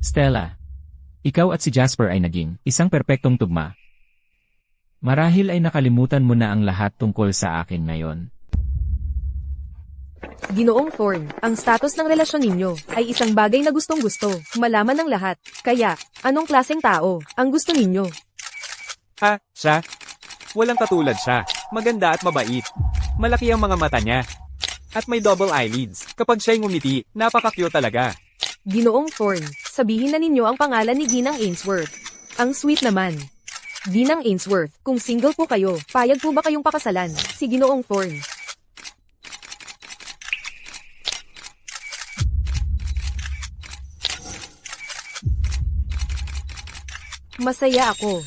Stella, ikaw at si Jasper ay naging isang perpektong tugma. Marahil ay nakalimutan mo na ang lahat tungkol sa akin ngayon. Ginoong Thorn, ang status ng relasyon ninyo ay isang bagay na gustong-gusto, malaman ng lahat. Kaya, anong klaseng tao ang gusto ninyo? Ha, siya? Walang katulad siya. Maganda at mabait. Malaki ang mga mata niya. At may double eyelids. Kapag siya'y ngumiti, napaka-cute talaga. Ginoong Thorn, sabihin na ninyo ang pangalan ni Ginang Ainsworth. Ang sweet naman. Ginang Ainsworth, kung single po kayo, payag po ba kayong pakasalan? Si Ginoong Thorn. Masaya ako.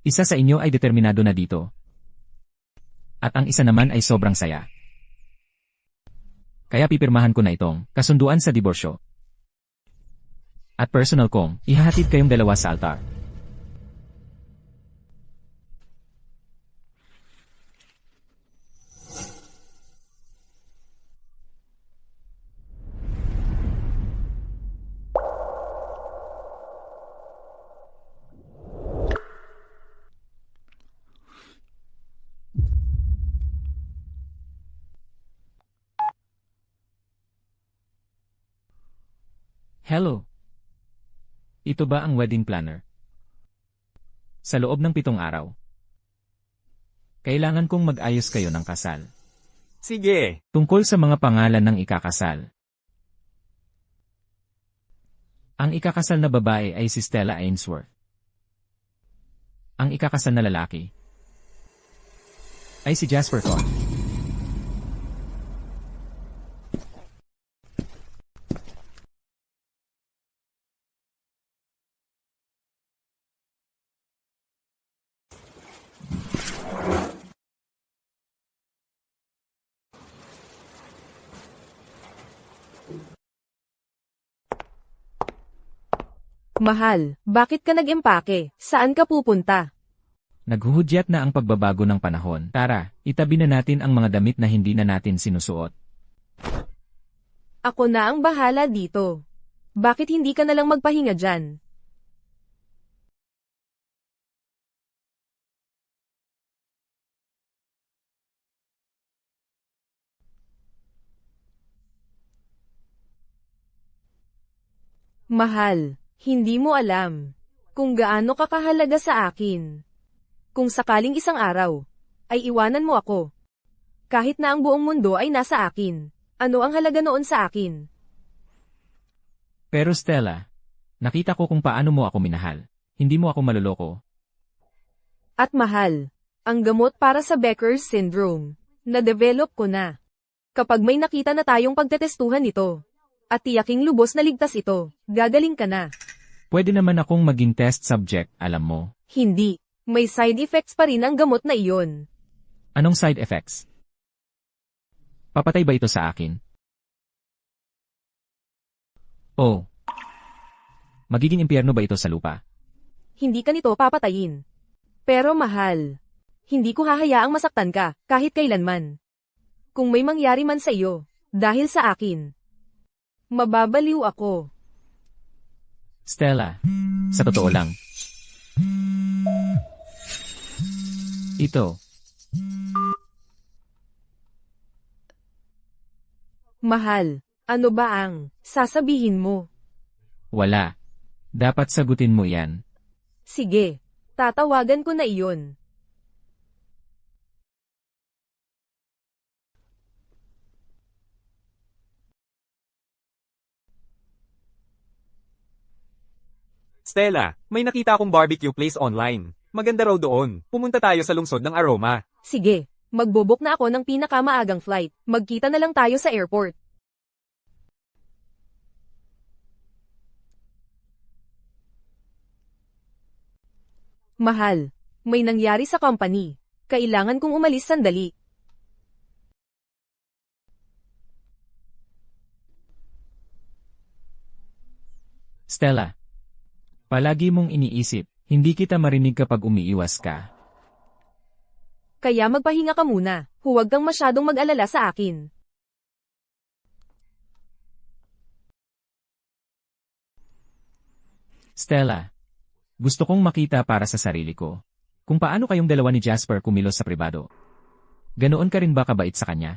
Isa sa inyo ay determinado na dito. At ang isa naman ay sobrang saya. Kaya pipirmahan ko na itong kasunduan sa diborsyo. At personal kong ihahatid kayong dalawa sa altar. Hello. Ito ba ang wedding planner? Sa loob ng 7 araw. Kailangan kong mag-ayos kayo ng kasal. Sige. Tungkol sa mga pangalan ng ikakasal. Ang ikakasal na babae ay si Stella Ainsworth. Ang ikakasal na lalaki ay si Jasper Thorn. Mahal, bakit ka nag-empake? Saan ka pupunta? Naghuhudyat na ang pagbabago ng panahon. Tara, itabi na natin ang mga damit na hindi na natin sinusuot. Ako na ang bahala dito. Bakit hindi ka nalang magpahinga dyan? Mahal, hindi mo alam kung gaano ka kahalaga sa akin. Kung sakaling isang araw ay iwanan mo ako, kahit na ang buong mundo ay nasa akin, ano ang halaga noon sa akin? Pero Stella, nakita ko kung paano mo ako minahal. Hindi mo ako maluloko. At mahal, ang gamot para sa Becker's syndrome, na-develop ko na. Kapag may nakita na tayong pagtetestuhan nito, at tiyaking lubos na ligtas ito, gagaling ka na. Pwede naman akong maging test subject, alam mo. Hindi, may side effects pa rin ang gamot na iyon. Anong side effects? Papatay ba ito sa akin? Oh. Magiging impyerno ba ito sa lupa? Hindi ka nito papatayin. Pero mahal, hindi ko hahayaang masaktan ka, kahit kailanman. Kung may mangyari man sa iyo, dahil sa akin, mababaliw ako. Stella, sa totoo lang. Ito. Mahal, ano ba ang sasabihin mo? Wala. Dapat sagutin mo yan. Sige, tatawagan ko na iyon. Stella, may nakita akong barbecue place online. Maganda raw doon. Pumunta tayo sa lungsod ng Aroma. Sige, magbubok na ako ng pinakamaagang flight. Magkita na lang tayo sa airport. Mahal, may nangyari sa company. Kailangan kong umalis sandali. Stella. Palagi mong iniisip, hindi kita marinig kapag umiiwas ka. Kaya magpahinga ka muna. Huwag kang masyadong mag-alala sa akin. Stella. Gusto kong makita para sa sarili ko. Kung paano kayong dalawa ni Jasper kumilos sa pribado. Ganoon ka rin ba kabait sa kanya?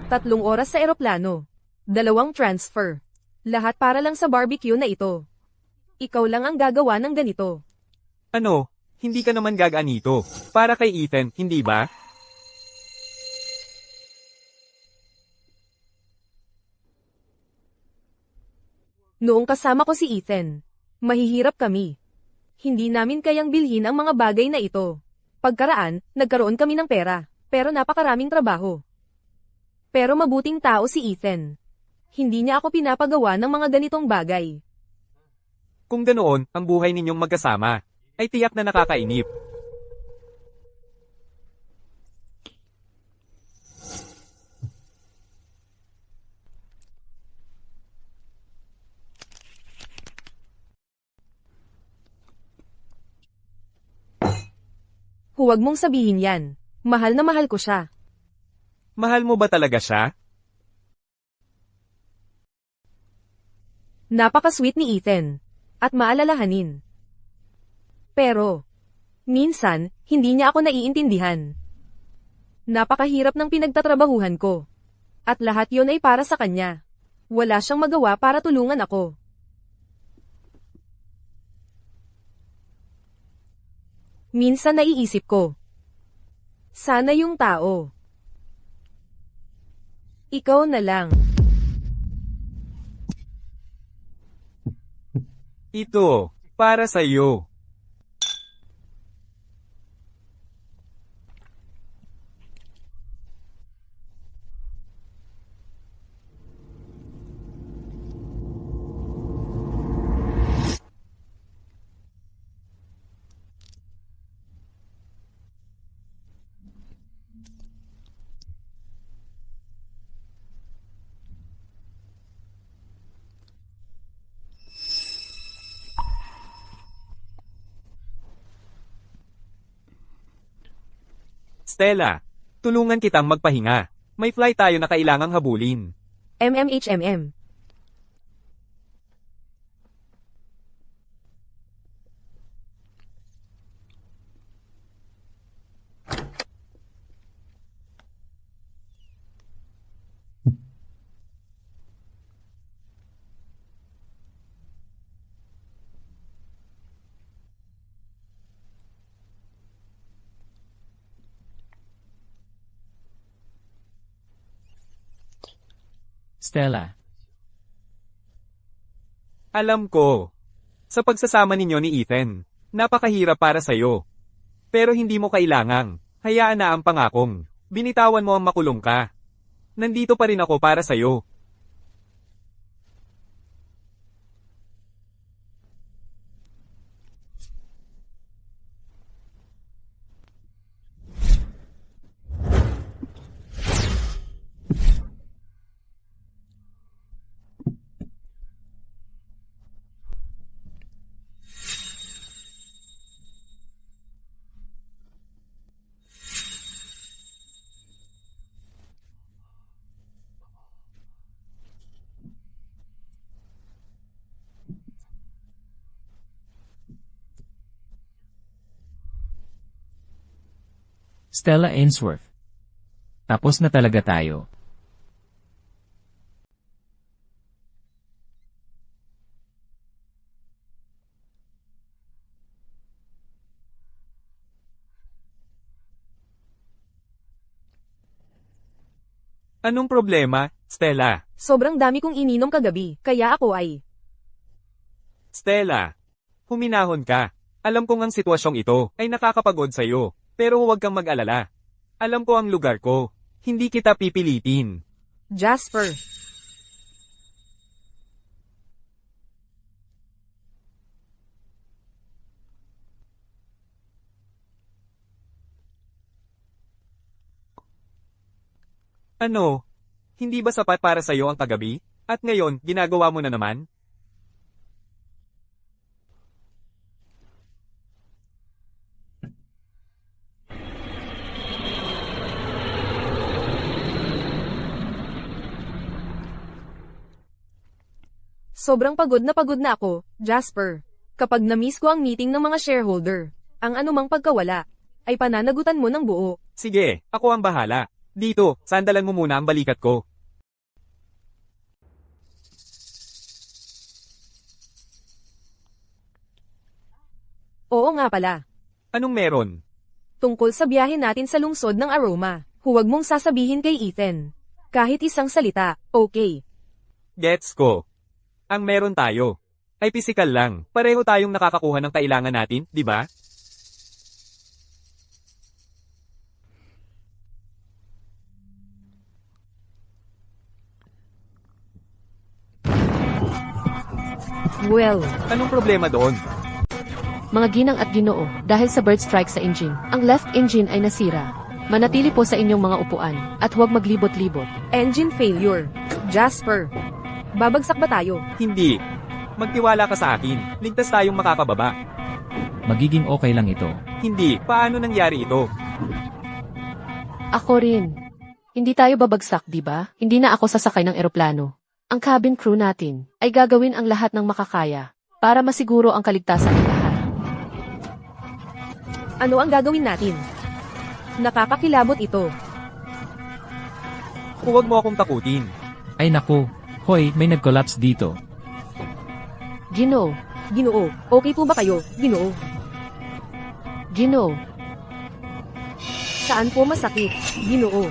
Tatlong oras sa eroplano. 2 transfer. Lahat para lang sa barbecue na ito. Ikaw lang ang gagawa ng ganito. Ano? Hindi ka naman gaganito. Para kay Ethan, hindi ba? Noong kasama ko si Ethan, mahihirap kami. Hindi namin kayang bilhin ang mga bagay na ito. Pagkaraan, nagkaroon kami ng pera, pero napakaraming trabaho. Pero mabuting tao si Ethan. Hindi niya ako pinapagawa ng mga ganitong bagay. Kung ganoon, ang buhay ninyong magkasama, ay tiyak na nakakainip. Huwag mong sabihin yan. Mahal na mahal ko siya. Mahal mo ba talaga siya? Napaka-sweet ni Ethan. At maalalahanin. Pero, minsan, hindi niya ako naiintindihan. Napakahirap ng pinagtatrabahuhan ko. At lahat yon ay para sa kanya. Wala siyang magawa para tulungan ako. Minsan naiisip ko. Sana yung tao. Ikaw na lang. Ito, para sa'yo. Stella, tulungan kitang magpahinga. May flight tayo na kailangang habulin. MMHMM. Stella. Alam ko. Sa pagsasama ninyo ni Ethan, napakahirap para sa'yo. Pero hindi mo kailangang. Hayaan na ang pangakong. Binitawan mo ang makulong ka. Nandito pa rin ako para sa'yo. Stella Ainsworth. Tapos na talaga tayo. Anong problema, Stella? Sobrang dami kong ininom kagabi, kaya ako ay... Stella, huminahon ka. Alam kong ang sitwasyong ito ay nakakapagod sa'yo, pero huwag kang mag-alala. Alam ko ang lugar ko. Hindi kita pipilitin. Jasper. Ano? Hindi ba sapat para sa'yo ang kagabi? At ngayon, ginagawa mo na naman? Sobrang pagod na ako, Jasper. Kapag na-miss ko ang meeting ng mga shareholder, ang anumang pagkawala, ay pananagutan mo ng buo. Sige, ako ang bahala. Dito, sandalan mo muna ang balikat ko. Oo nga pala. Anong meron? Tungkol sa biyahe natin sa lungsod ng Aroma, huwag mong sasabihin kay Ethan. Kahit isang salita, okay. Gets ko. Ang meron tayo ay pisikal lang. Pareho tayong nakakakuha ng kailangan natin, di ba? Well, Anong problema doon? Mga ginang at ginoo, dahil sa bird strike sa engine, ang left engine ay nasira. Manatili po sa inyong mga upuan, at huwag maglibot-libot. engine failure. Jasper. Babagsak ba tayo? Hindi. Magtiwala ka sa akin. Ligtas tayong makakababa. Magiging okay lang ito. Hindi. Paano nangyari ito? Ako rin. Hindi tayo babagsak, di ba? Hindi na ako sasakay ng eroplano. Ang cabin crew natin ay gagawin ang lahat ng makakaya para masiguro ang kaligtasan ng lahat. Ano ang gagawin natin? Nakakakilabot ito. Huwag mo akong takutin. Ay naku, hoy, may nag-collapse dito. Ginoo, Ginoo, okay po ba kayo, Ginoo? Ginoo, Saan po masakit, Ginoo?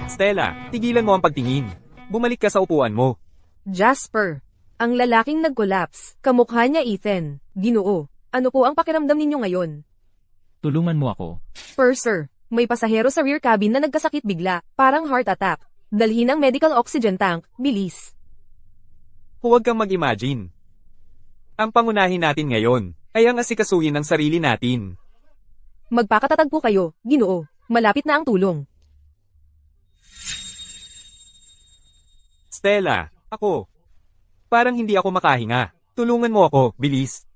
Stella, tigilan mo ang pagtingin. Bumalik ka sa upuan mo. Jasper. Ang lalaking nag-collapse. Kamukha niya Ethan. Ginoo. Ano po ang pakiramdam ninyo ngayon? Tulungan mo ako. Purser. May pasahero sa rear cabin na nagkasakit bigla. Parang heart attack. Dalhin ang medical oxygen tank. Bilis. Huwag kang mag-imagine. Ang pangunahin natin ngayon ay ang asikasuhin ng sarili natin. Magpakatatag po kayo, Ginoo. Malapit na ang tulong. Stella, ako. Parang hindi ako makahinga. Tulungan mo ako, bilis.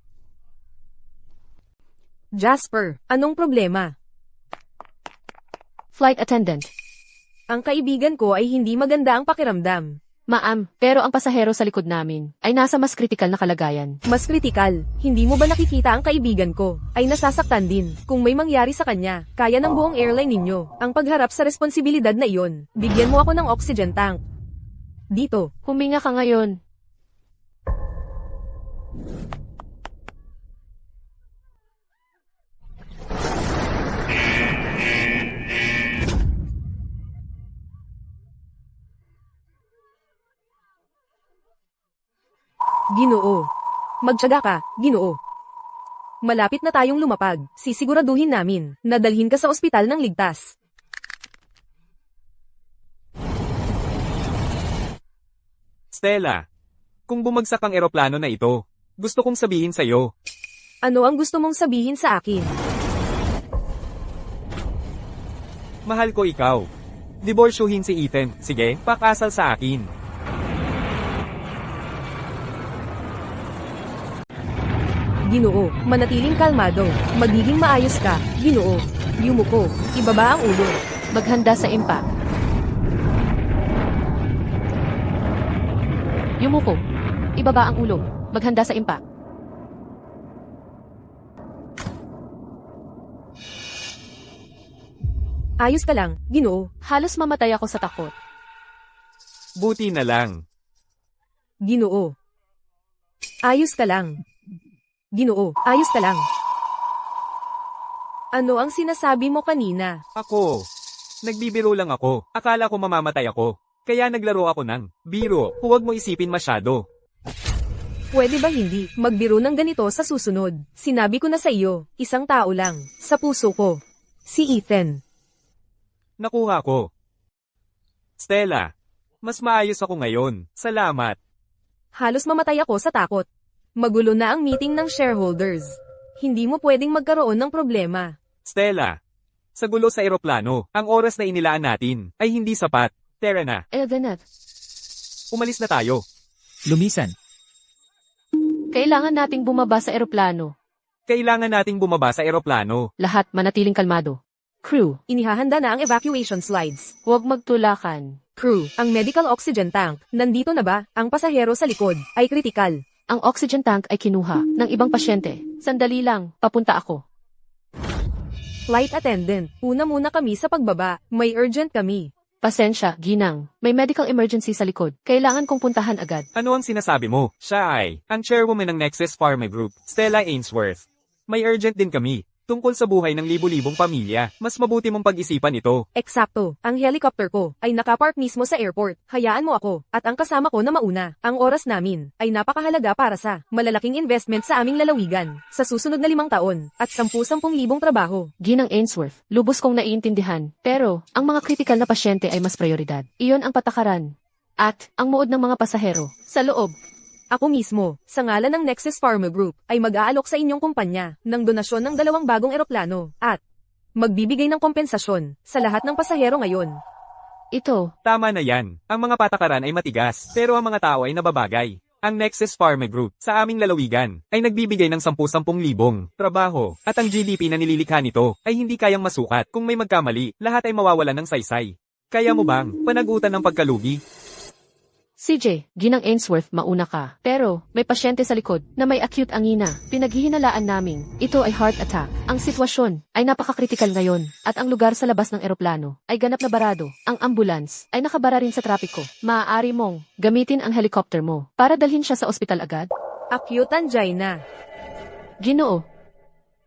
Jasper, anong problema? flight attendant. Ang kaibigan ko ay hindi maganda ang pakiramdam. Ma'am, pero ang pasahero sa likod namin ay nasa mas kritikal na kalagayan. Mas kritikal, hindi mo ba nakikita ang kaibigan ko? Ay nasasaktan din. Kung may mangyari sa kanya, kaya ng buong airline ninyo. Ang pagharap sa responsibilidad na iyon. Bigyan mo ako ng oxygen tank. Dito. Huminga ka ngayon. Ginoo. Magtiyaga ka, Ginoo. Malapit na tayong lumapag. Sisiguraduhin namin na dalhin ka sa ospital ng ligtas. Stella, kung bumagsak ang eroplano na ito, gusto kong sabihin sa'yo. Ano ang gusto mong sabihin sa akin? Mahal ko ikaw. Diborsyuhin si Ethan. Sige, pakasal sa akin. Ginoo, manatiling kalmado. Magiging maayos ka, Ginoo. Yumuko, ibaba ang ulo. Maghanda sa impact. Yumuko. Ibaba ang ulo. Maghanda sa impact. Ayos ka lang, Ginoo. Halos mamatay ako sa takot. Buti na lang. Ginoo. Ayos ka lang. Ginoo, ayos ka lang. Ano ang sinasabi mo kanina? Ako. Nagbibiro lang ako. Akala ko mamamatay ako. Kaya naglaro ako ng biro. Huwag mo isipin masyado. Pwede ba hindi magbiro ng ganito sa susunod? Sinabi ko na sa iyo, isang tao lang, sa puso ko. Si Ethan. Nakuha ko. Stella, mas maayos ako ngayon. Salamat. Halos mamatay ako sa takot. Magulo na ang meeting ng shareholders. Hindi mo pwedeng magkaroon ng problema. Stella, sa gulo sa eroplano, ang oras na inilaan natin ay hindi sapat. Tara na, Elvenet, umalis na tayo. Lumisan. kailangan nating bumaba sa eroplano. Kailangan nating bumaba sa eroplano. Lahat manatiling kalmado. Crew, Inihahanda na ang evacuation slides. huwag magtulakan. Crew, ang medical oxygen tank, nandito na ba? Ang pasahero sa likod, ay kritikal. Ang oxygen tank ay kinuha ng ibang pasyente. Sandali lang, papunta ako. Flight attendant, una muna kami sa pagbaba, may urgent kami. Pasensya, Ginang. May medical emergency sa likod. Kailangan kong puntahan agad. Ano ang sinasabi mo? Siya ay ang chairwoman ng Nexus Pharma Group, Stella Ainsworth. May urgent din kami. Tungkol sa buhay ng libu-libong pamilya, mas mabuti mong pag-isipan ito. Eksakto, ang helicopter ko ay nakapark mismo sa airport. Hayaan mo ako, at ang kasama ko na mauna. Ang oras namin ay napakahalaga para sa malalaking investment sa aming lalawigan sa susunod na 5 taon at 10,000 trabaho. Ginang Ainsworth, lubos kong naiintindihan. Pero, ang mga kritikal na pasyente ay mas prioridad. Iyon ang patakaran. At, ang muod ng mga pasahero, sa loob. Ako mismo, sa ngalan ng Nexus Pharma Group, ay mag-aalok sa inyong kumpanya ng donasyon ng 2 bagong eroplano at magbibigay ng kompensasyon sa lahat ng pasahero ngayon. Ito, Tama na yan. Ang mga patakaran ay matigas, pero ang mga tao ay nababagay. Ang Nexus Pharma Group, sa aming lalawigan, ay nagbibigay ng 10,000 trabaho, at ang GDP na nililikha nito ay hindi kayang masukat. Kung may magkamali, lahat ay mawawalan ng saysay. Kaya mo bang panagutan ng pagkalugi? CJ, Ginang Ainsworth, mauna ka. Pero, may pasyente sa likod na may acute angina. Pinaghihinalaan namin. Ito ay heart attack. Ang sitwasyon ay napakakritikal ngayon. At ang lugar sa labas ng eroplano ay ganap na barado. Ang ambulance ay nakabara rin sa trapiko. Maaari mong gamitin ang helicopter mo para dalhin siya sa ospital agad. Acute angina. Ginoo,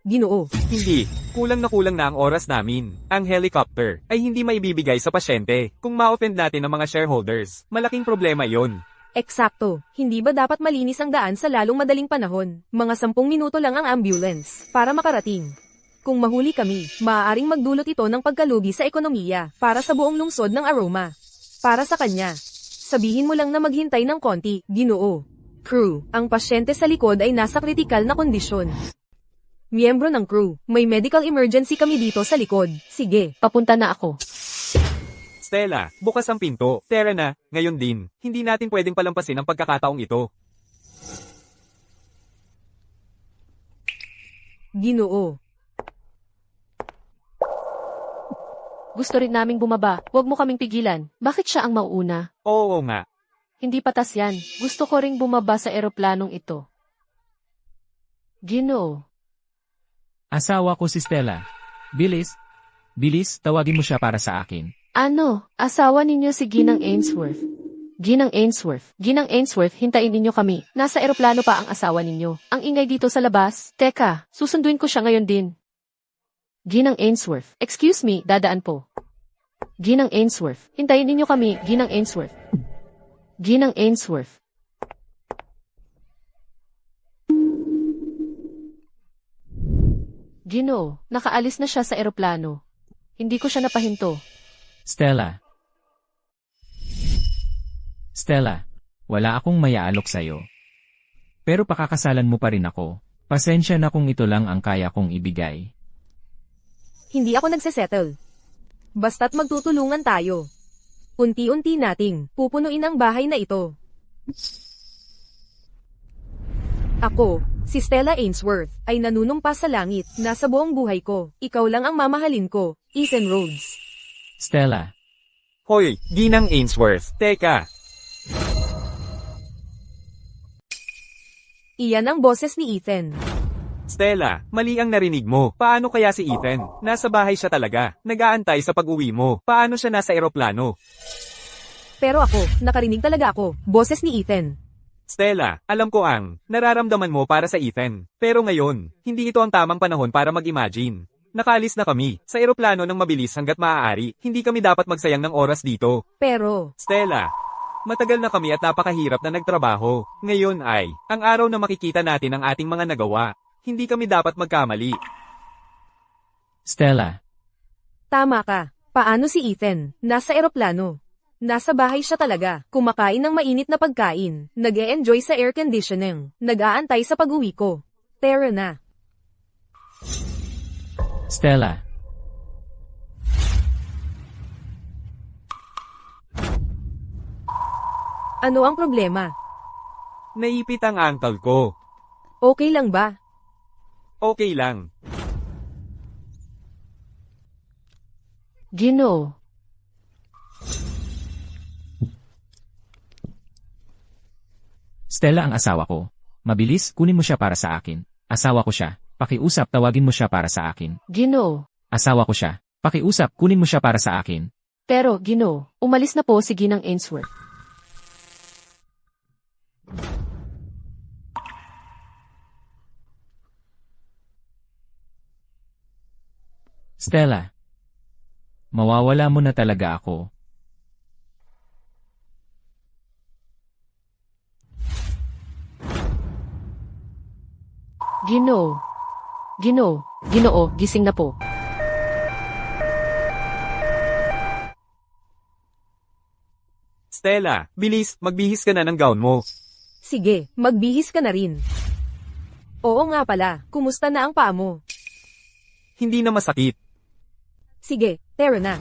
Ginoo. Hindi. Kulang na ang oras namin. Ang helicopter ay hindi maibibigay sa pasyente. Kung ma-offend natin ang mga shareholders, malaking problema yon. Eksakto, hindi ba dapat malinis ang daan sa lalong madaling panahon? Mga 10 minuto lang ang ambulance para makarating. Kung mahuli kami, maaaring magdulot ito ng pagkalugi sa ekonomiya para sa buong lungsod ng Aroma. Para sa kanya, sabihin mo lang na maghintay ng konti, Ginoo. Crew, ang pasyente sa likod ay nasa kritikal na kondisyon. Miyembro ng crew, may medical emergency kami dito sa likod. Sige. papunta na ako. Stella, bukas ang pinto. Tara na, ngayon din. Hindi natin pwedeng palampasin ang pagkakataong ito. Ginoo. Gusto rin naming bumaba. Huwag mo kaming pigilan. Bakit siya ang mauuna? Oo nga. Hindi patas yan. Gusto ko ring bumaba sa eroplanong ito. Ginoo. Asawa ko si Stella. Bilis. Bilis, tawagin mo siya para sa akin. Ano? Asawa ninyo si Ginang Ainsworth. Ginang Ainsworth. Ginang Ainsworth, hintayin ninyo kami. Nasa eroplano pa ang asawa ninyo. Ang ingay dito sa labas. Teka, susunduin ko siya ngayon din. Ginang Ainsworth. Excuse me, dadaan po. Ginang Ainsworth. Hintayin ninyo kami, Ginang Ainsworth. Ginang Ainsworth. Ginoo, nakaalis na siya sa eroplano. Hindi ko siya napahinto. Stella. Stella, wala akong mayaalok sa'yo. Pero pakakasalan mo pa rin ako. Pasensya na kung ito lang ang kaya kong ibigay. Hindi ako nagsesettle. Basta't magtutulungan tayo. Unti-unti nating pupunuin ang bahay na ito. Ako, si Stella Ainsworth, ay nanunumpa sa langit na sa buong buhay ko. Ikaw lang ang mamahalin ko, Ethan Rhodes. Stella. Hoy, Ginang Ainsworth. Teka. Iyan ang boses ni Ethan. Stella, mali ang narinig mo. Paano kaya si Ethan? Nasa bahay siya talaga. Nag-aantay sa pag-uwi mo. Paano siya nasa eroplano? Pero ako, nakarinig talaga ako, boses ni Ethan. Stella, alam ko ang nararamdaman mo para sa Ethan. Pero ngayon, hindi ito ang tamang panahon para mag-imagine. Nakaalis na kami sa eroplano ng mabilis hanggat maaari. Hindi kami dapat magsayang ng oras dito. Pero, Stella, matagal na kami at napakahirap na nagtrabaho. Ngayon ay ang araw na makikita natin ang ating mga nagawa. Hindi kami dapat magkamali. Stella. tama ka. Paano si Ethan? Nasa eroplano. Nasa bahay siya talaga, kumakain ng mainit na pagkain, nag-e-enjoy sa air conditioning, nag-aantay sa pag-uwi ko. Tara na. Stella. Ano ang problema? Naipit ang ankle ko. Okay lang ba? Okay lang. Ginoo. Stella ang asawa ko. Mabilis, kunin mo siya para sa akin. Asawa ko siya. Pakiusap, tawagin mo siya para sa akin. Ginoo. Asawa ko siya. Pakiusap, kunin mo siya para sa akin. Pero, Ginoo, umalis na po si Ginang Ainsworth. Stella. Mawawala mo na talaga ako. Ginoo. Ginoo. Ginoo, gising na po. Stella, bilis, magbihis ka na ng gown mo. Sige, magbihis ka na rin. Oo nga pala, kumusta na ang paa mo? Hindi na masakit. Sige, tara na.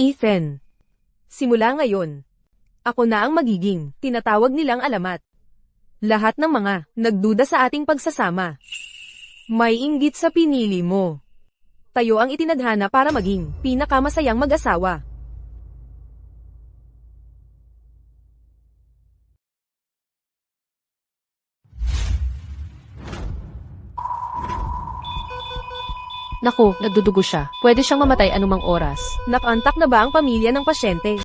Ethan. Simula ngayon, ako na ang magiging tinatawag nilang alamat. Lahat ng mga nagduda sa ating pagsasama. May inggit sa pinili mo. Tayo ang itinadhana para maging pinakamasayang mag-asawa. Naku, nagdudugo siya. Pwede siyang mamatay anumang oras. Nakantak na ba ang pamilya ng pasyente?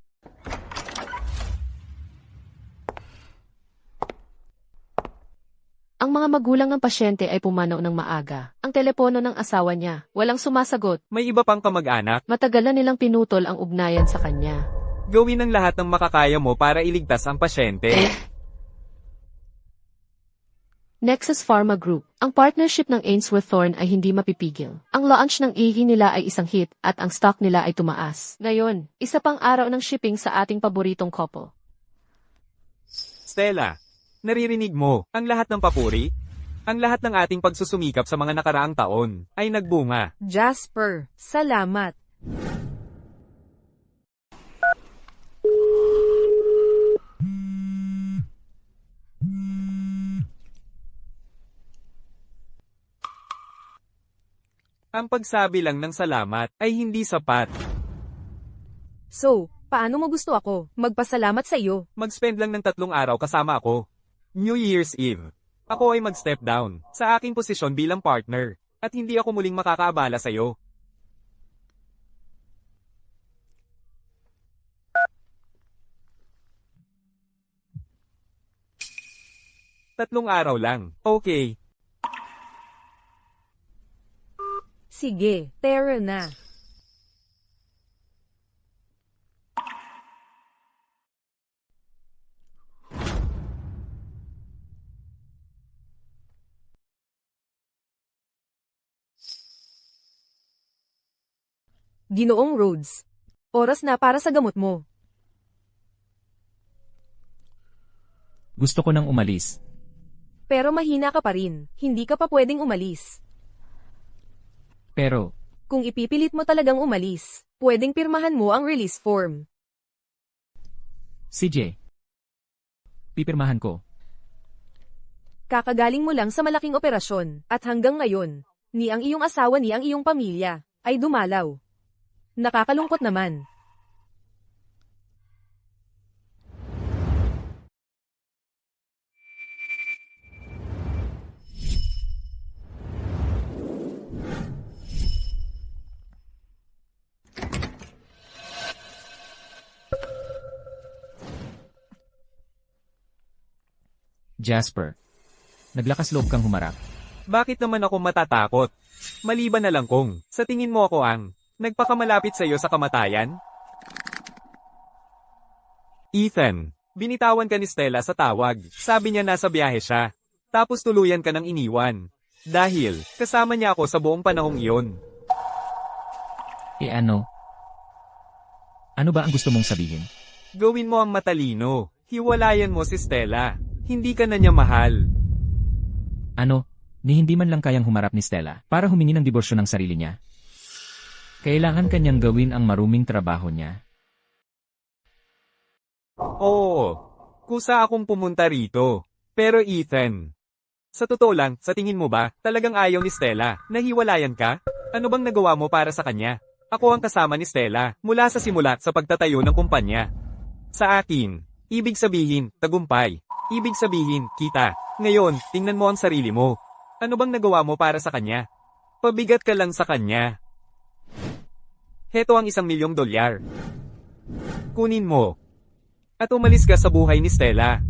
Ang mga magulang ng pasyente ay pumanaw ng maaga. Ang telepono ng asawa niya, walang sumasagot. May iba pang kamag-anak. Matagal na nilang pinutol ang ugnayan sa kanya. Gawin ang lahat ng makakaya mo para iligtas ang pasyente. Nexus Pharma Group. Ang partnership ng Ainsworth Thorne ay hindi mapipigil. Ang launch ng ihi nila ay isang hit at ang stock nila ay tumaas. Ngayon, isa pang araw ng shipping sa ating paboritong couple. Stella, naririnig mo, ang lahat ng papuri, ang lahat ng ating pagsusumikap sa mga nakaraang taon, ay nagbunga. Jasper, salamat. Ang pagsabi lang ng salamat ay hindi sapat. So, paano mo gusto ako magpasalamat sa iyo? Mag-spend lang ng 3 araw kasama ako. New Year's Eve. Ako ay mag-step down sa aking posisyon bilang partner at hindi ako muling makakaabala sa iyo. Tatlong araw lang. Okay. Sige, tara na. Ginoong Rhodes. Oras na para sa gamot mo. Gusto ko nang umalis. Pero mahina ka pa rin. Hindi ka pa pwedeng umalis. Pero, Kung ipipilit mo talagang umalis, pwedeng pirmahan mo ang release form. CJ. Pipirmahan ko. Kakagaling mo lang sa malaking operasyon, at hanggang ngayon, ni ang iyong asawa ni ang iyong pamilya, ay dumalaw. Nakakalungkot naman. Jasper. Naglakas loob kang humarap. Bakit naman ako matatakot? Maliban na lang kung, sa tingin mo ako ang, nagpakamalapit sa iyo sa kamatayan? Ethan, binitawan ka ni Stella sa tawag. Sabi niya nasa biyahe siya. Tapos tuluyan ka ng iniwan. Dahil, kasama niya ako sa buong panahong iyon. Ano? Ano ba ang gusto mong sabihin? Gawin mo ang matalino. Hiwalayan mo si Stella. Hindi ka na niya mahal. Ano? Ni hindi man lang kayang humarap ni Stella para humingi ng diborsyo ng sarili niya. Kailangan kanyang gawin ang maruming trabaho niya. Oo. Kusa akong pumunta rito. Pero Ethan, sa totoo lang, sa tingin mo ba, talagang ayaw ni Stella, nahiwalayan ka? Ano bang nagawa mo para sa kanya? Ako ang kasama ni Stella, mula sa simulat sa pagtatayo ng kumpanya. Sa akin, ibig sabihin, tagumpay. Ibig sabihin, kita. Ngayon, tingnan mo ang sarili mo. Ano bang nagawa mo para sa kanya? Pabigat ka lang sa kanya. Heto ang $1,000,000. Kunin mo. At umalis ka sa buhay ni Stella.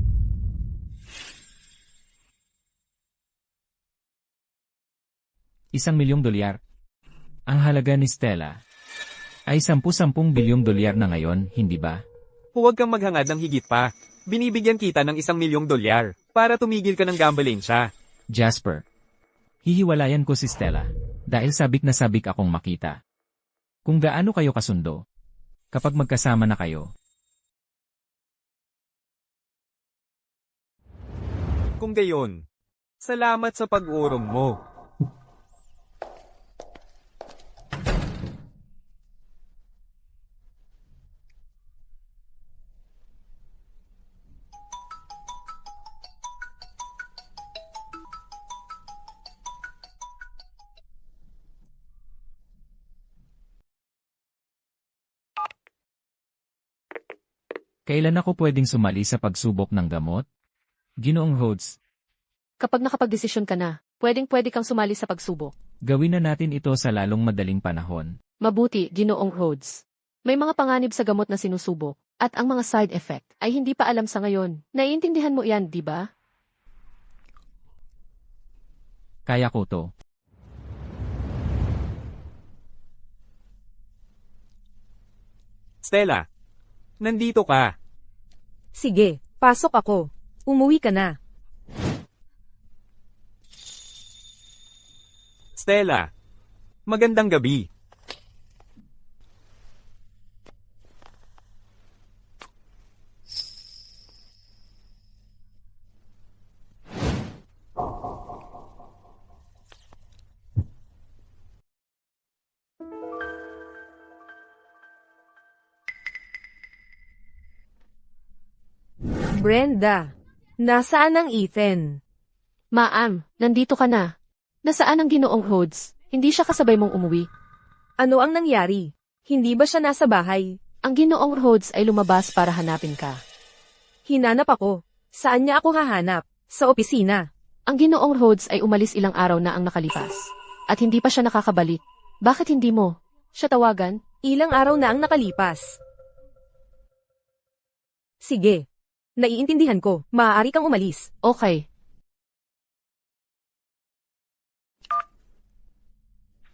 $1,000,000. Ang halaga ni Stella ay $10 bilyong na ngayon, hindi ba? Huwag kang maghangad ng higit pa. Binibigyan kita ng $1,000,000 para tumigil ka ng gambling siya. Jasper. Hihiwalayan ko si Stella dahil sabik na sabik akong makita. Kung gaano kayo kasundo kapag magkasama na kayo. Kung gayon, salamat sa pag-urong mo. Kailan ako pwedeng sumali sa pagsubok ng gamot? Ginoong Rhodes, Kapag nakapagdesisyon ka na, pwedeng-pwede kang sumali sa pagsubok. gawin na natin ito sa lalong madaling panahon. Mabuti, Ginoong Rhodes. May mga panganib sa gamot na sinusubok, at ang mga side effect ay hindi pa alam sa ngayon. Naiintindihan mo yan, di ba? Kaya ko to. Stella, nandito ka. Sige, pasok ako. Umuwi ka na. Stella, magandang gabi. Brenda, nasaan ang Ethan? Ma'am, nandito ka na. Nasaan ang Ginoong Rhodes? Hindi siya kasabay mong umuwi. Ano ang nangyari? Hindi ba siya nasa bahay? Ang Ginoong Rhodes ay lumabas para hanapin ka. Hinanap ako. Saan niya ako hahanap? Sa opisina. Ang Ginoong Rhodes ay umalis ilang araw na ang nakalipas. At hindi pa siya nakakabalik. Bakit hindi mo siya tawagan? Ilang araw na ang nakalipas. Sige. Naiintindihan ko. Maaari kang umalis. Okay.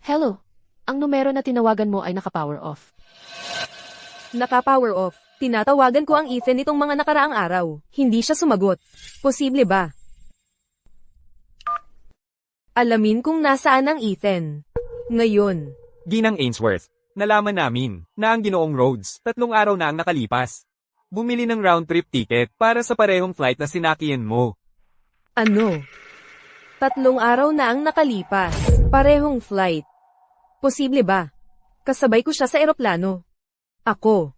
Hello. Ang numero na tinawagan mo ay naka-power off. Naka-power off. Tinatawagan ko ang Ethan nitong mga nakaraang araw. Hindi siya sumagot. Posible ba? Alamin kung nasaan ang Ethan. Ngayon. Ginang Ainsworth, nalaman namin na ang Ginoong Rhodes 3 araw na ang nakalipas. Bumili ng round-trip ticket para sa parehong flight na sinakyan mo. Ano? 3 araw na ang nakalipas. Parehong flight. Posible ba? Kasabay ko siya sa eroplano. Ako.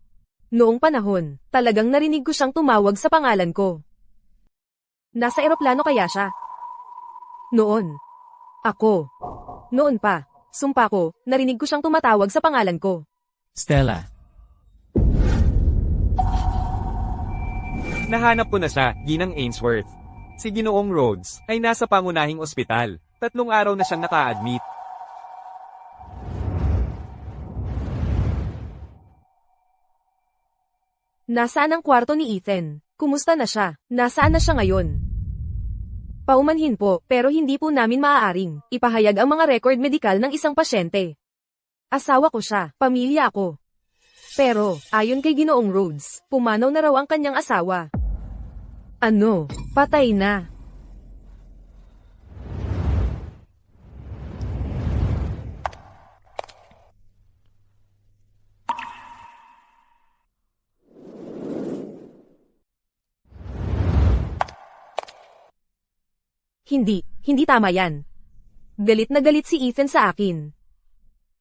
Noong panahon, talagang narinig ko siyang tumawag sa pangalan ko. Nasa eroplano kaya siya? Noon. Ako. Noon pa. Sumpa ko, narinig ko siyang tumatawag sa pangalan ko. Stella, Nahanap ko na siya, Ginang Ainsworth. Si Ginoong Rhodes ay nasa pangunahing ospital. 3 araw na siyang naka-admit. Nasaan ang kwarto ni Ethan? Kumusta na siya? Nasaan na siya ngayon? Paumanhin po, pero hindi po namin maaaring ipahayag ang mga record medikal ng isang pasyente. Asawa ko siya, pamilya ako. Pero, ayon kay Ginoong Rhodes, pumanaw na raw ang kanyang asawa. Ano? Patay na. Hindi tama yan. Galit na galit si Ethan sa akin.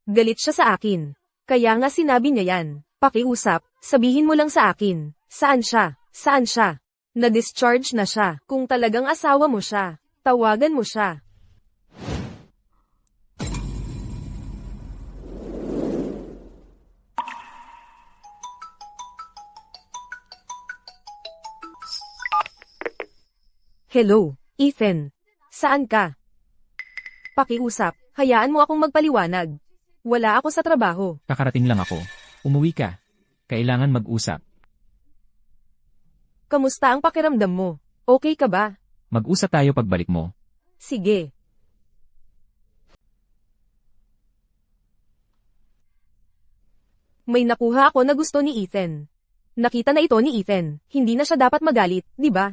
Galit siya sa akin. Kaya nga sinabi niya yan. Pakiusap, sabihin mo lang sa akin. Saan siya? Saan siya? Na-discharge na siya. Kung talagang asawa mo siya, tawagan mo siya. Hello, Ethan. Saan ka? Pakiusap, hayaan mo akong magpaliwanag. Wala ako sa trabaho. Kakarating lang ako. Umuwi ka. Kailangan mag-usap. Kamusta ang pakiramdam mo? Okay ka ba? Mag-usap tayo pagbalik mo. Sige. May nakuha ako na gusto ni Ethan. Nakita na ito ni Ethan. Hindi na siya dapat magalit, di ba?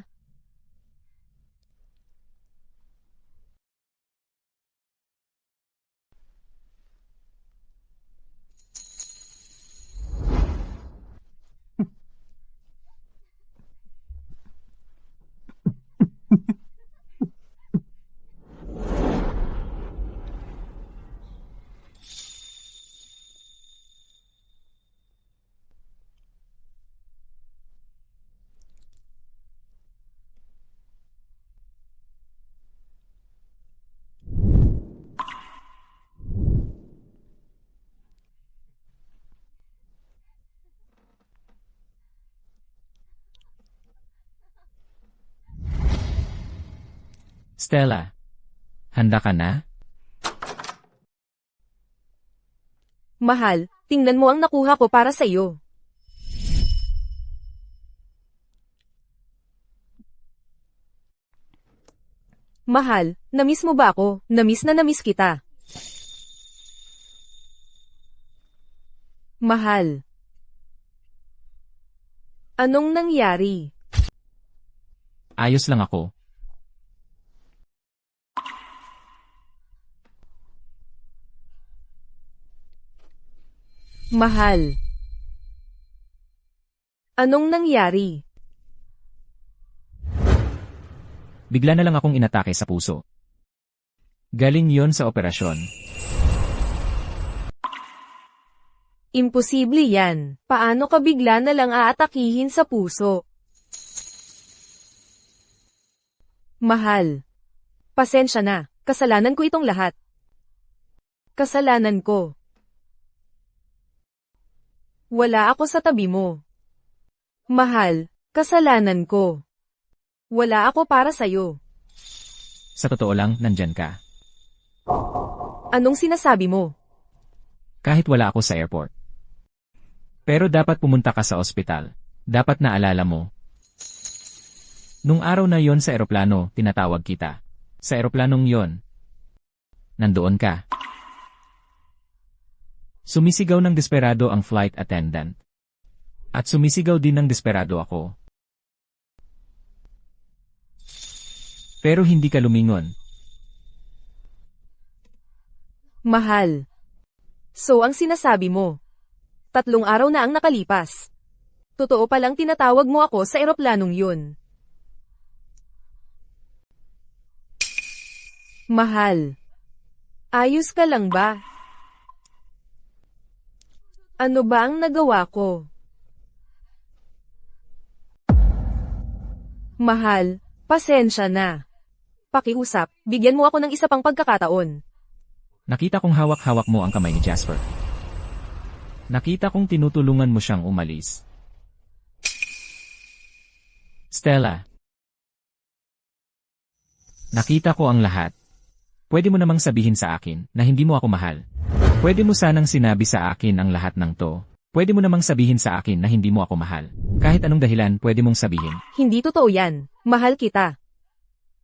Stella, handa ka na? Mahal, tingnan mo ang nakuha ko para sa iyo. Mahal, namiss mo ba ako? Namiss na namiss kita. Mahal. Anong nangyari? Ayos lang ako. Mahal. Anong nangyari? Bigla na lang akong inatake sa puso. Galing yon sa operasyon. Imposible yan. Paano ka bigla na lang aatakihin sa puso? Mahal. Pasensya na. Kasalanan ko itong lahat. Kasalanan ko. Wala ako sa tabi mo. Mahal, kasalanan ko. Wala ako para sa'yo. Sa totoo lang, nandyan ka. Anong sinasabi mo? Kahit wala ako sa airport. Pero dapat pumunta ka sa ospital. Dapat naalala mo. Nung araw na yon sa eroplano, tinatawag kita. Sa eroplanong yon. Nandoon ka. Sumisigaw ng desperado ang flight attendant. At sumisigaw din ng desperado ako. Pero hindi ka lumingon. Mahal. So ang sinasabi mo? 3 araw na ang nakalipas. Totoo palang tinatawag mo ako sa eroplanong yun. Mahal. Ayos ka lang ba? Ano ba ang nagawa ko? Mahal, pasensya na. Pakiusap, bigyan mo ako ng isa pang pagkakataon. Nakita kong hawak-hawak mo ang kamay ni Jasper. Nakita kong tinutulungan mo siyang umalis. Stella. Nakita ko ang lahat. Pwede mo namang sabihin sa akin na hindi mo ako mahal. Pwede mo sanang sinabi sa akin ang lahat ng to. Pwede mo namang sabihin sa akin na hindi mo ako mahal. Kahit anong dahilan pwede mong sabihin. Hindi totoo yan. Mahal kita.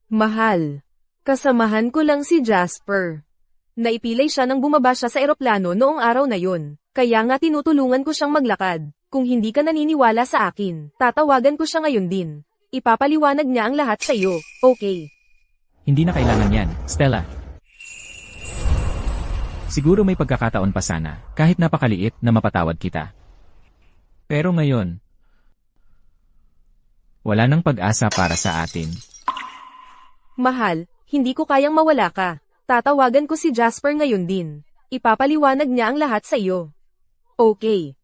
Mahal. Kasamahan ko lang si Jasper. Naipilay siya nang bumaba siya sa eroplano noong araw na yun. Kaya nga tinutulungan ko siyang maglakad. Kung hindi ka naniniwala sa akin, tatawagan ko siya ngayon din. Ipapaliwanag niya ang lahat sa iyo, okay? Hindi na kailangan yan, Stella. Siguro may pagkakataon pa sana, kahit napakaliit na mapatawad kita. Pero ngayon, wala nang pag-asa para sa atin. Mahal, hindi ko kayang mawala ka. Tatawagan ko si Jasper ngayon din. Ipapaliwanag niya ang lahat sa iyo. Okay.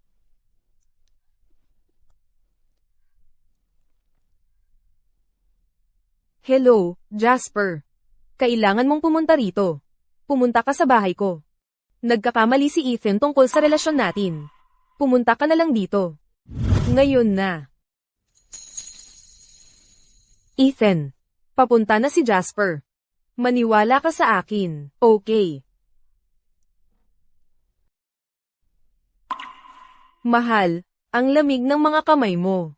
Hello, Jasper. Kailangan mong pumunta rito. Pumunta ka sa bahay ko. Nagkakamali si Ethan tungkol sa relasyon natin. Pumunta ka na lang dito. Ngayon na. Ethan. Papunta na si Jasper. Maniwala ka sa akin, okay? Mahal, ang lamig ng mga kamay mo.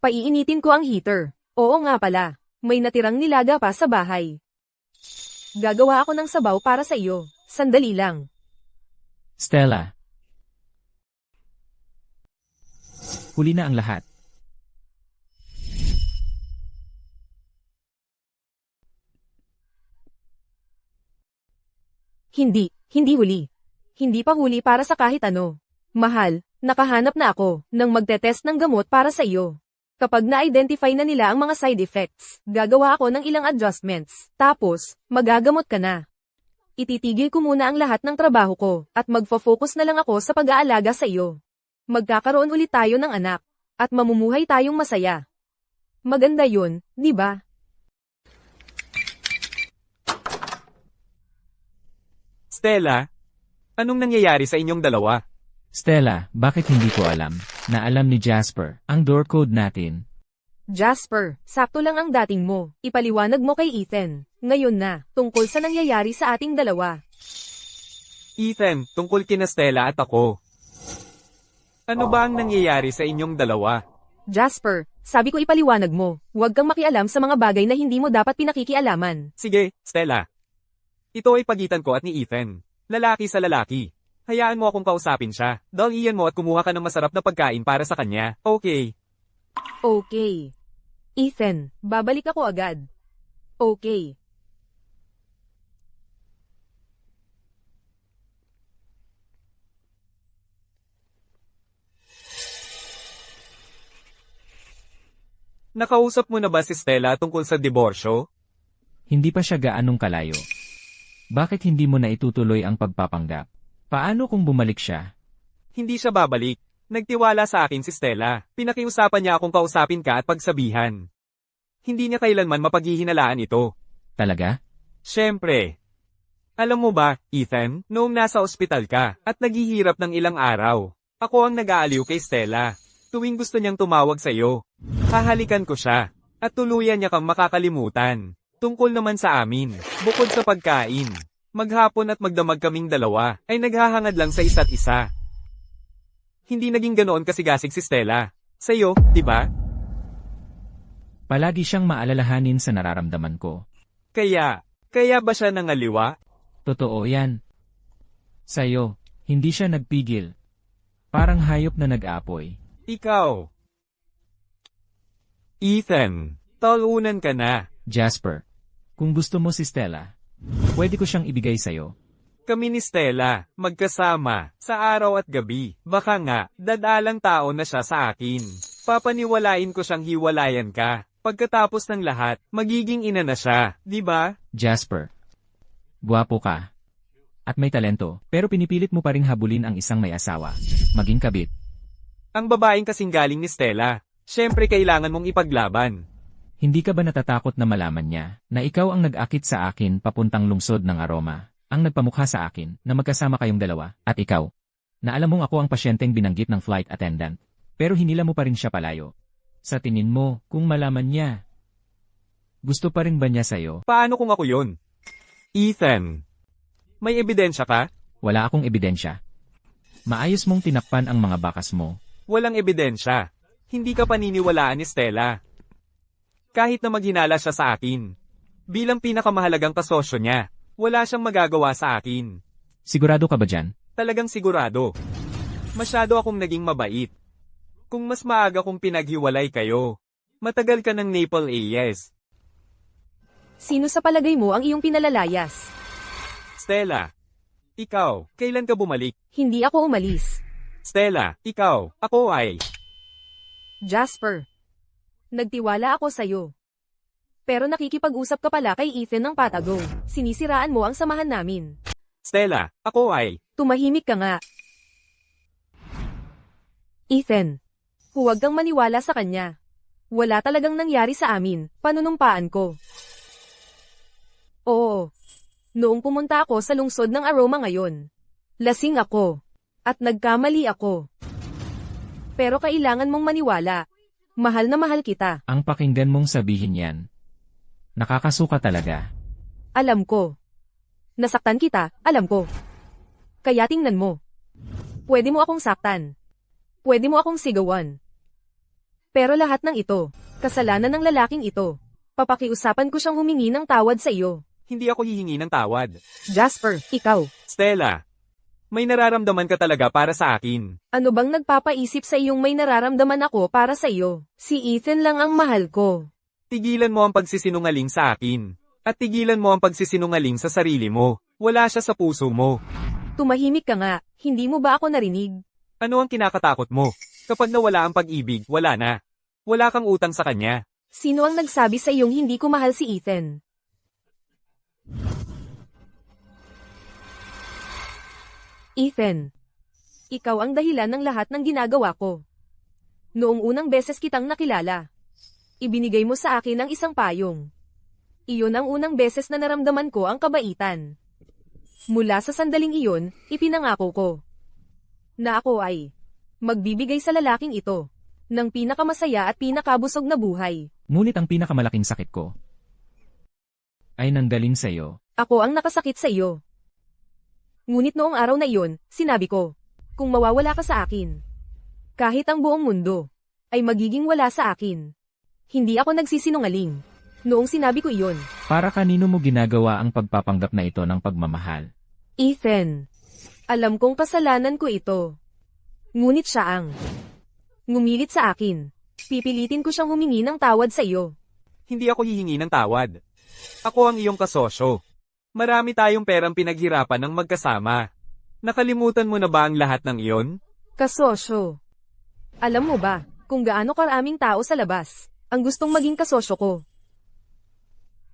Paiinitin ko ang heater. Oo nga pala, may natirang nilaga pa sa bahay. Gagawa ako ng sabaw para sa iyo. Sandali lang. Stella. Huli na ang lahat. Hindi huli. Hindi pa huli para sa kahit ano. Mahal, nakahanap na ako ng magte-test ng gamot para sa iyo. Kapag na-identify na nila ang mga side effects, gagawa ako ng ilang adjustments. Tapos, magagamot ka na. Ititigil ko muna ang lahat ng trabaho ko, at magfo-focus na lang ako sa pag-aalaga sa iyo. Magkakaroon ulit tayo ng anak, at mamumuhay tayong masaya. Maganda yun, di ba? Stella, anong nangyayari sa inyong dalawa? Stella, bakit hindi ko alam na alam ni Jasper ang door code natin? Jasper, sakto lang ang dating mo. Ipaliwanag mo kay Ethan. Ngayon na, tungkol sa nangyayari sa ating dalawa. Ethan, tungkol kina Stella at ako. Ano ba ang nangyayari sa inyong dalawa? Jasper, sabi ko ipaliwanag mo. Huwag kang makialam sa mga bagay na hindi mo dapat pinakikialaman. Sige, Stella. Ito ay pagitan ko at ni Ethan. Lalaki sa lalaki. Hayaan mo akong kausapin siya. Dalhian mo at kumuha ka ng masarap na pagkain para sa kanya. Okay. Okay. Ethan, babalik ako agad. Okay. Nakausap mo na ba si Stella tungkol sa diborsyo? Hindi pa siya gaanong kalayo. Bakit hindi mo na itutuloy ang pagpapanggap? Paano kung bumalik siya? Hindi siya babalik. Nagtiwala sa akin si Stella. Pinakiusapan niya akong kausapin ka at pagsabihan. Hindi niya kailanman mapaghihinalaan ito. Talaga? Siyempre. Alam mo ba, Ethan, noong nasa ospital ka at naghihirap ng ilang araw, ako ang nag-aaliw kay Stella. Tuwing gusto niyang tumawag sa iyo, hahalikan ko siya at tuluyan niya kang makakalimutan. Tungkol naman sa amin, bukod sa pagkain, maghapon at magdamag kaming dalawa ay naghahangad lang sa isa't isa. Hindi naging ganoon kasigasig si Stella. Sa'yo, di ba? Palagi siyang maalalahanin sa nararamdaman ko. Kaya ba siya nangaliwa? Totoo yan. Sa'yo, hindi siya nagpigil. Parang hayop na nag-apoy. Ikaw. Ethan, talunan ka na. Jasper, kung gusto mo si Stella, pwede ko siyang ibigay sa'yo. Kami ni Stella, magkasama, sa araw at gabi. Baka nga, dadalang tao na siya sa akin. Papaniwalain ko siyang hiwalayan ka. Pagkatapos ng lahat, magiging ina na siya, di ba? Jasper, gwapo ka. At may talento, pero pinipilit mo pa ring habulin ang isang may asawa. Maging kabit. Ang babaeng kasing galing ni Stella, syempre kailangan mong ipaglaban. Hindi ka ba natatakot na malaman niya na ikaw ang nag-akit sa akin papuntang lungsod ng Aroma? Ang nagpamukha sa akin na magkasama kayong dalawa, at ikaw, na alam mong ako ang pasyenteng binanggit ng flight attendant, pero hinila mo pa rin siya palayo. Sa tingin mo, kung malaman niya, gusto pa rin ba niya sa'yo? Paano kung ako yun? Ethan, may ebidensya ka? Wala akong ebidensya. Maayos mong tinakpan ang mga bakas mo. Walang ebidensya. Hindi ka paniniwalaan ni Stella. Kahit na maghinala siya sa akin. Bilang pinakamahalagang kasosyo niya, wala siyang magagawa sa akin. Sigurado ka ba dyan? Talagang sigurado. Masyado akong naging mabait. Kung mas maaga kong pinaghiwalay kayo, matagal ka ng Naple AS. Sino sa palagay mo ang iyong pinalalayas? Stella, ikaw, kailan ka bumalik? Hindi ako umalis. Stella, ikaw, ako ay... Jasper. Nagtiwala ako sa'yo. Pero nakikipag-usap ka pala kay Ethan ng patago. Sinisiraan mo ang samahan namin. Stella, ako ay... Tumahimik ka nga. Ethan. Huwag kang maniwala sa kanya. Wala talagang nangyari sa amin, panunumpaan ko. Oo. Noong pumunta ako sa lungsod ng Aroma ngayon. Lasing ako. At nagkamali ako. Pero kailangan mong maniwala. Mahal na mahal kita. Ang pakinggan mong sabihin yan. Nakakasuka talaga. Alam ko. Nasaktan kita, alam ko. Kaya tingnan mo. Pwede mo akong saktan. Pwede mo akong sigawan. Pero lahat ng ito, kasalanan ng lalaking ito. Papakiusapan ko siyang humingi ng tawad sa iyo. Hindi ako hihingi ng tawad. Jasper, ikaw. Stella, may nararamdaman ka talaga para sa akin. Ano bang nagpapaisip sa iyong may nararamdaman ako para sa iyo? Si Ethan lang ang mahal ko. Tigilan mo ang pagsisinungaling sa akin. At tigilan mo ang pagsisinungaling sa sarili mo. Wala siya sa puso mo. Tumahimik ka nga, hindi mo ba ako narinig? Ano ang kinakatakot mo? Kapag nawala ang pag-ibig, wala na. Wala kang utang sa kanya. Sino ang nagsabi sa iyong hindi ko mahal si Ethan? Ethan. Ikaw ang dahilan ng lahat ng ginagawa ko. Noong unang beses kitang nakilala, ibinigay mo sa akin ang isang payong. Iyon ang unang beses na naramdaman ko ang kabaitan. Mula sa sandaling iyon, ipinangako ko na ako ay magbibigay sa lalaking ito ng pinakamasaya at pinakabusog na buhay. Ngunit ang pinakamalaking sakit ko ay nanggaling sa'yo. Ako ang nakasakit sa iyo. Ngunit noong araw na iyon, sinabi ko, kung mawawala ka sa akin, kahit ang buong mundo ay magiging wala sa akin. Hindi ako nagsisinungaling. Noong sinabi ko iyon. Para kanino mo ginagawa ang pagpapanggap na ito ng pagmamahal? Ethan. Alam kong kasalanan ko ito. Ngunit siya ang ngumilit sa akin. Pipilitin ko siyang humingi ng tawad sa iyo. Hindi ako hihingi ng tawad. Ako ang iyong kasosyo. Marami tayong perang pinaghirapan ng magkasama. Nakalimutan mo na ba ang lahat ng iyon? Kasosyo. Alam mo ba, kung gaano karaming tao sa labas, ang gustong maging kasosyo ko?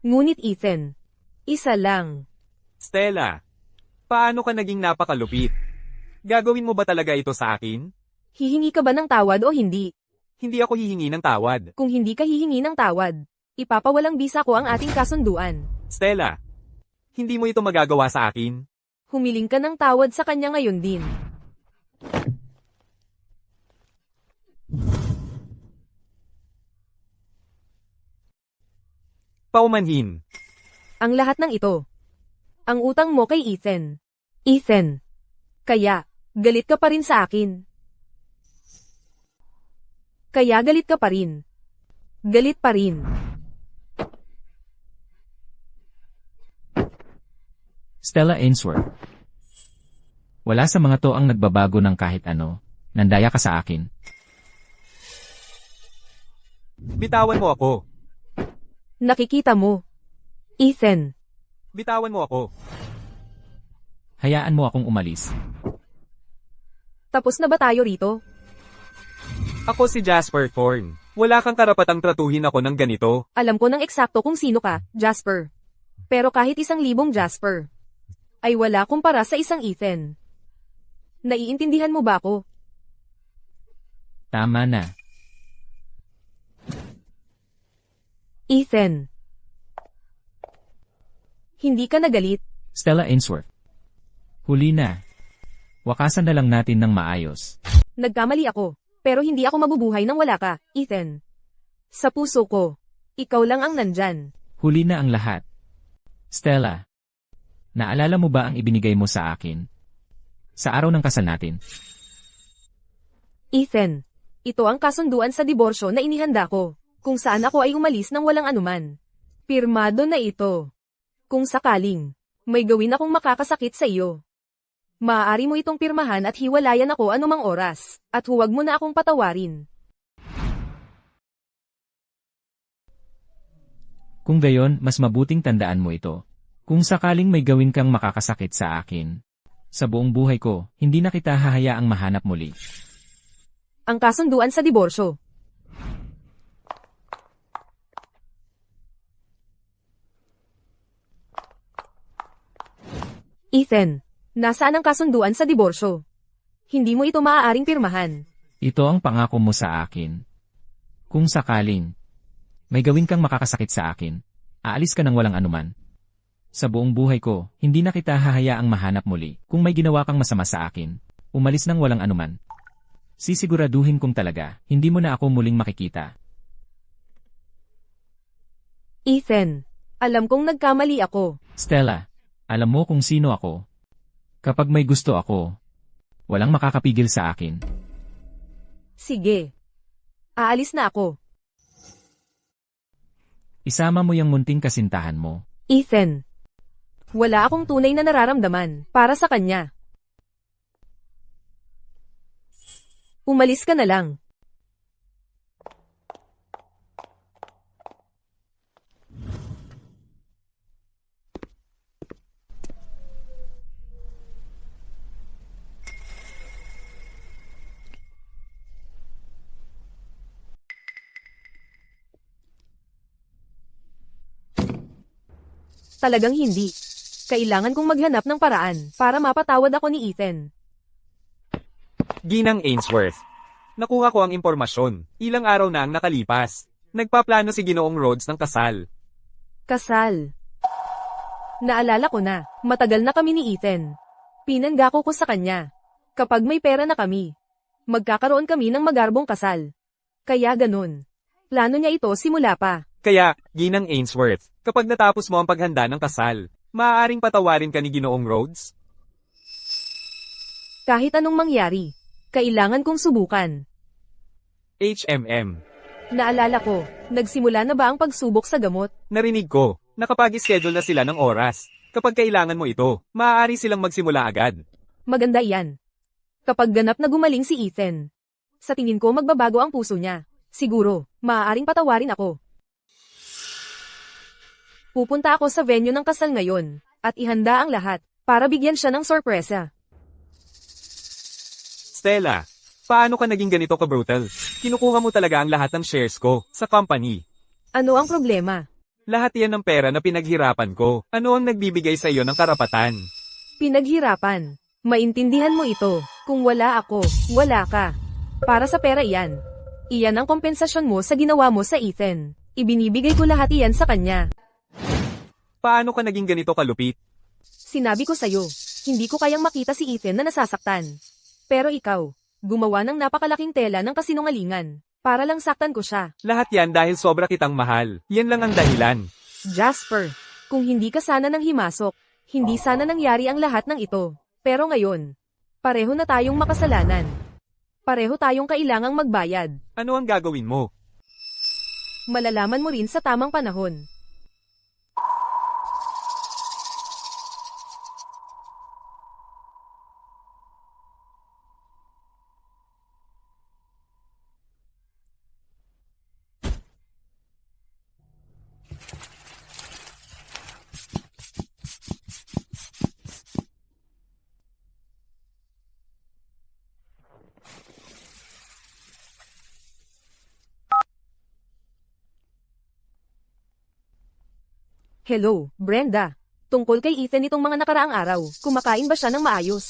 Ngunit Ethan, isa lang. Stella, paano ka naging napakalupit? Gagawin mo ba talaga ito sa akin? Hihingi ka ba ng tawad o hindi? Hindi ako hihingi ng tawad. Kung hindi ka hihingi ng tawad, ipapawalang bisa ko ang ating kasunduan. Stella, hindi mo ito magagawa sa akin. Humiling ka ng tawad sa kanya ngayon din. Paumanhin. Ang lahat ng ito. Ang utang mo kay Ethan. Ethan. Kaya, galit ka pa rin sa akin. Kaya galit ka pa rin. Galit pa rin. Stella Ainsworth. Wala sa mga to ang nagbabago ng kahit ano. Nandaya ka sa akin. Bitawan mo ako. Nakikita mo. Ethan. Bitawan mo ako. Hayaan mo akong umalis. Tapos na ba tayo rito? Ako si Jasper Thorne. Wala kang karapatang tratuhin ako ng ganito. Alam ko ng eksakto kung sino ka, Jasper. Pero kahit 1,000 Jasper, ay wala kumpara sa isang Ethan. Naiintindihan mo ba ako? Tama na. Ethan. Hindi ka nagalit. Stella Ainsworth. Huli na. Wakasan na lang natin ng maayos. Nagkamali ako, pero hindi ako mabubuhay nang wala ka, Ethan. Sa puso ko, ikaw lang ang nandyan. Huli na ang lahat. Stella. Naalala mo ba ang ibinigay mo sa akin? Sa araw ng kasal natin. Ethan. Ito ang kasunduan sa diborsyo na inihanda ko. kung saan ako ay umalis ng walang anuman. Pirmado na ito. Kung sakaling may gawin akong makakasakit sa iyo, maaari mo itong pirmahan at hiwalayan ako anumang oras, at huwag mo na akong patawarin. Kung gayon, mas mabuting tandaan mo ito. Kung sakaling may gawin kang makakasakit sa akin, sa buong buhay ko, hindi na kita hahayaang mahanap muli. Ang kasunduan sa diborsyo. Ethan, nasaan ang kasunduan sa diborsyo? Hindi mo ito maaaring pirmahan. Ito ang pangako mo sa akin. Kung sakaling may gawin kang makakasakit sa akin, aalis ka ng walang anuman. Sa buong buhay ko, hindi na kita hahayaang mahanap muli. Kung may ginawa kang masama sa akin, umalis ng walang anuman. Sisiguraduhin kong talaga, hindi mo na ako muling makikita. Ethan, alam kong nagkamali ako. Stella, alam mo kung sino ako. Kapag may gusto ako, walang makakapigil sa akin. Sige. Aalis na ako. Isama mo yung munting kasintahan mo. Ethan, wala akong tunay na nararamdaman para sa kanya. Umalis ka na lang. Talagang hindi. Kailangan kong maghanap ng paraan para mapatawad ako ni Ethan. Ginang Ainsworth. Nakuha ko ang impormasyon. Ilang araw na ang nakalipas. Nagpaplano si Ginoong Rhodes ng kasal. Kasal. Naalala ko na, matagal na kami ni Ethan. Pinanggako ko sa kanya. Kapag may pera na kami, magkakaroon kami ng magarbong kasal. Kaya ganun. Plano niya ito simula pa. Kaya, Ginang Ainsworth, kapag natapos mo ang paghanda ng kasal, maaaring patawarin ka ni Ginoong Rhodes? Kahit anong mangyari, kailangan kong subukan. HMM. Naalala ko, nagsimula na ba ang pagsubok sa gamot? Narinig ko, nakapag-schedule na sila ng oras. Kapag kailangan mo ito, maaari silang magsimula agad. Maganda yan. Kapag ganap na gumaling si Ethan, sa tingin ko magbabago ang puso niya. Siguro, maaaring patawarin ako. Pupunta ako sa venue ng kasal ngayon, at ihanda ang lahat, para bigyan siya ng sorpresa. Stella, paano ka naging ganito ka-brutal? Kinukuha mo talaga ang lahat ng shares ko, sa company. Ano ang problema? Lahat yan ng pera na pinaghirapan ko. Ano ang nagbibigay sa iyo ng karapatan? Pinaghirapan. Maintindihan mo ito. Kung wala ako, wala ka. Para sa pera iyan. Iyan ang kompensasyon mo sa ginawa mo sa Ethan. Ibinibigay ko lahat iyan sa kanya. Paano ka naging ganito kalupit? Sinabi ko sa'yo, hindi ko kayang makita si Ethan na nasasaktan. Pero ikaw, gumawa ng napakalaking tela ng kasinungalingan. Para lang saktan ko siya. Lahat yan dahil sobra kitang mahal. Yan lang ang dahilan. Jasper, kung hindi ka sana nang himasok, hindi sana nangyari ang lahat ng ito. Pero ngayon, pareho na tayong makasalanan. Pareho tayong kailangang magbayad. Ano ang gagawin mo? Malalaman mo rin sa tamang panahon. Hello, Brenda. Tungkol kay Ethan itong mga nakaraang araw, kumakain ba siya ng maayos?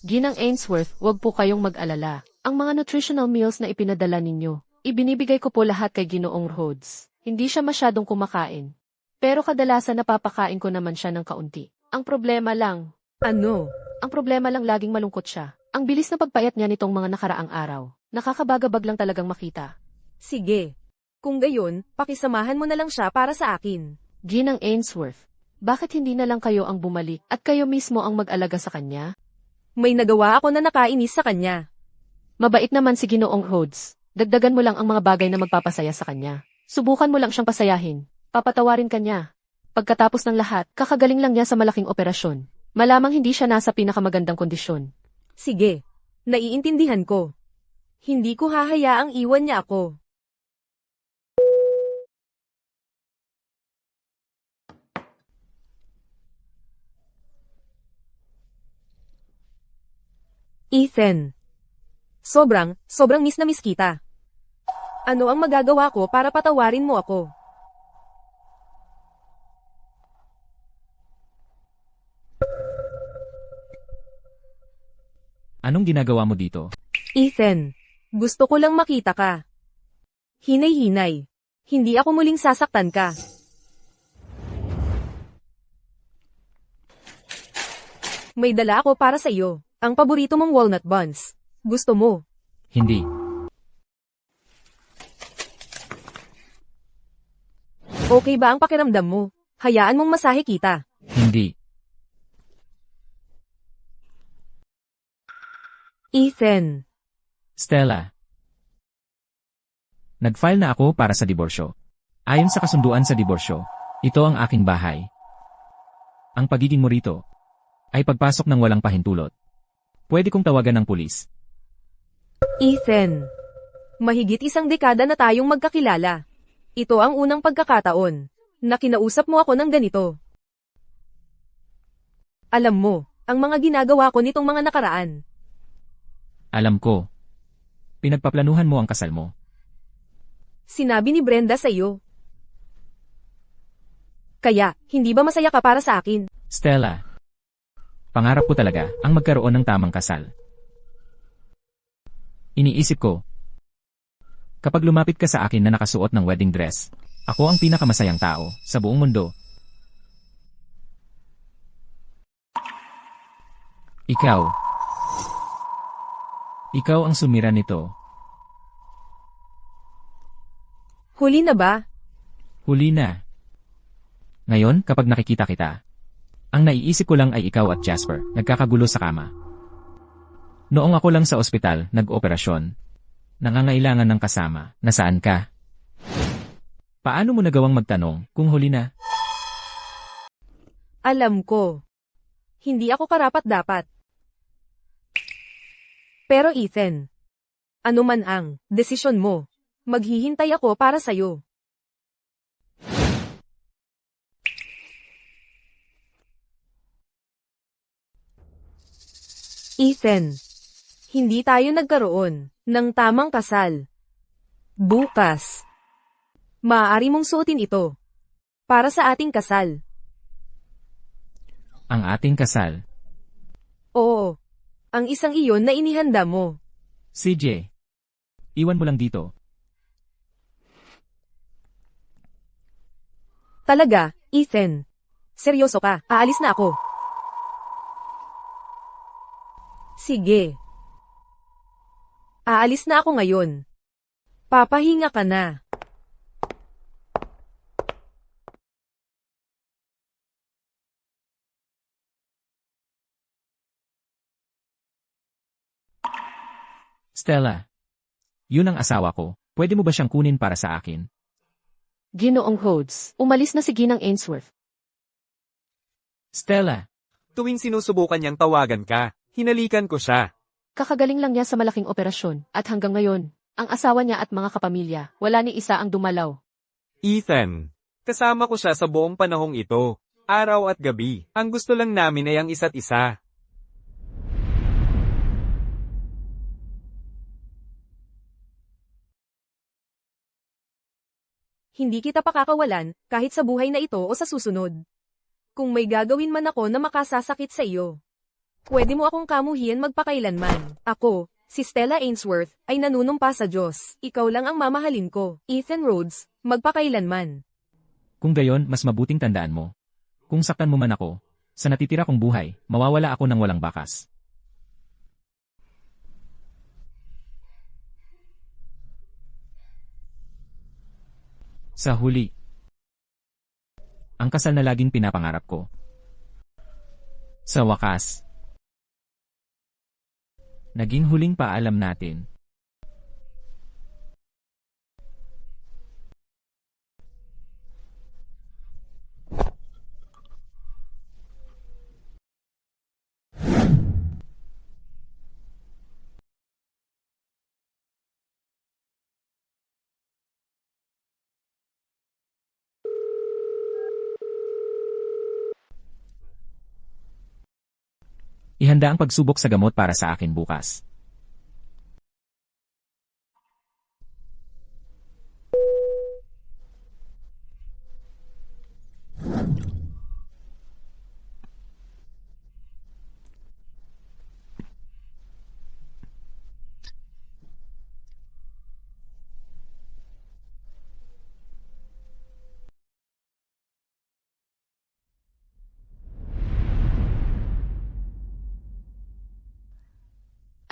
Ginang Ainsworth, huwag po kayong mag-alala. Ang mga nutritional meals na ipinadala ninyo, ibinibigay ko po lahat kay Ginoong Rhodes. Hindi siya masyadong kumakain. Pero kadalasan napapakain ko naman siya ng kaunti. Ang problema lang laging malungkot siya. Ang bilis na pagpayat niya nitong mga nakaraang araw. Nakakabagabag lang talagang makita. Sige. Kung gayon, pakisamahan mo na lang siya para sa akin. Ginang Ainsworth, bakit hindi na lang kayo ang bumalik at kayo mismo ang mag-alaga sa kanya? May nagawa ako na nakainis sa kanya. Mabait naman si Ginoong Rhodes. Dagdagan mo lang ang mga bagay na magpapasaya sa kanya. Subukan mo lang siyang pasayahin. Papatawarin ka niya. Pagkatapos ng lahat, kakagaling lang niya sa malaking operasyon. Malamang hindi siya nasa pinakamagandang kondisyon. Sige, naiintindihan ko. Hindi ko hahayaang iwan niya ako. Ethan. Sobrang miss na miss kita. Ano ang magagawa ko para patawarin mo ako? Anong ginagawa mo dito? Ethan, gusto ko lang makita ka. Hinay-hinay. Hindi ako muling sasaktan ka. May dala ako para sa iyo. Ang paborito mong walnut buns. Gusto mo? Hindi. Okay ba ang pakiramdam mo? Hayaan mong masahe kita. Hindi. Ethan. Stella. Nag-file na ako para sa diborsyo. Ayon sa kasunduan sa diborsyo, ito ang aking bahay. Ang pagiging mo rito ay pagpasok ng walang pahintulot. Pwede kong tawagan ng pulis. Ethan. Mahigit 1 dekada na tayong magkakilala. Ito ang unang pagkakataon na kinausap mo ako ng ganito. Alam mo, ang mga ginagawa ko nitong mga nakaraan. Alam ko. Pinagpaplanuhan mo ang kasal mo. Sinabi ni Brenda sa iyo. Kaya, hindi ba masaya ka para sa akin? Stella. Pangarap ko talaga ang magkaroon ng tamang kasal. Iniisip ko, kapag lumapit ka sa akin na nakasuot ng wedding dress, ako ang pinakamasayang tao sa buong mundo. Ikaw ang sumira nito. Huli na ba? Huli na. Ngayon, kapag nakikita kita, ang naiisip ko lang ay ikaw at Jasper, nagkakagulo sa kama. Noong ako lang sa ospital, nag-operasyon. Nangangailangan ng kasama, nasaan ka? Paano mo nagawang magtanong kung huli na? Alam ko. Hindi ako karapat-dapat. Pero Ethan, ano man ang desisyon mo, maghihintay ako para sa'yo. Ethan, hindi tayo nagkaroon ng tamang kasal. Bukas, maaari mong suotin ito para sa ating kasal. Ang ating kasal. Oo, ang isang iyon na inihanda mo. CJ, iwan mo lang dito. Talaga, Ethan. Seryoso ka, aalis na ako. Sige. Aalis na ako ngayon. Papahinga ka na. Stella, yun ang asawa ko. Pwede mo ba siyang kunin para sa akin? Ginoong Rhodes, umalis na si Ginang Ainsworth. Stella, Tuwing sinusubukan niyang tawagan ka, hinalikan ko siya. Kakagaling lang niya sa malaking operasyon, at hanggang ngayon, ang asawa niya at mga kapamilya, wala ni isa ang dumalaw. Ethan, kasama ko siya sa buong panahong ito. Araw at gabi. Ang gusto lang namin ay ang isa't isa. Hindi kita pakakawalan, kahit sa buhay na ito o sa susunod. Kung may gagawin man ako na makasasakit sa iyo, pwede mo akong kamuhian magpakailanman. Ako, si Stella Ainsworth, ay nanunumpa sa Diyos. Ikaw lang ang mamahalin ko. Ethan Rhodes, magpakailanman. kung gayon, mas mabuting tandaan mo. Kung saktan mo man ako, sa natitira kong buhay, mawawala ako ng walang bakas. Sa huli, ang kasal na laging pinapangarap ko. Sa wakas, naging huling paalam natin. Ihanda ang pagsubok sa gamot para sa akin bukas.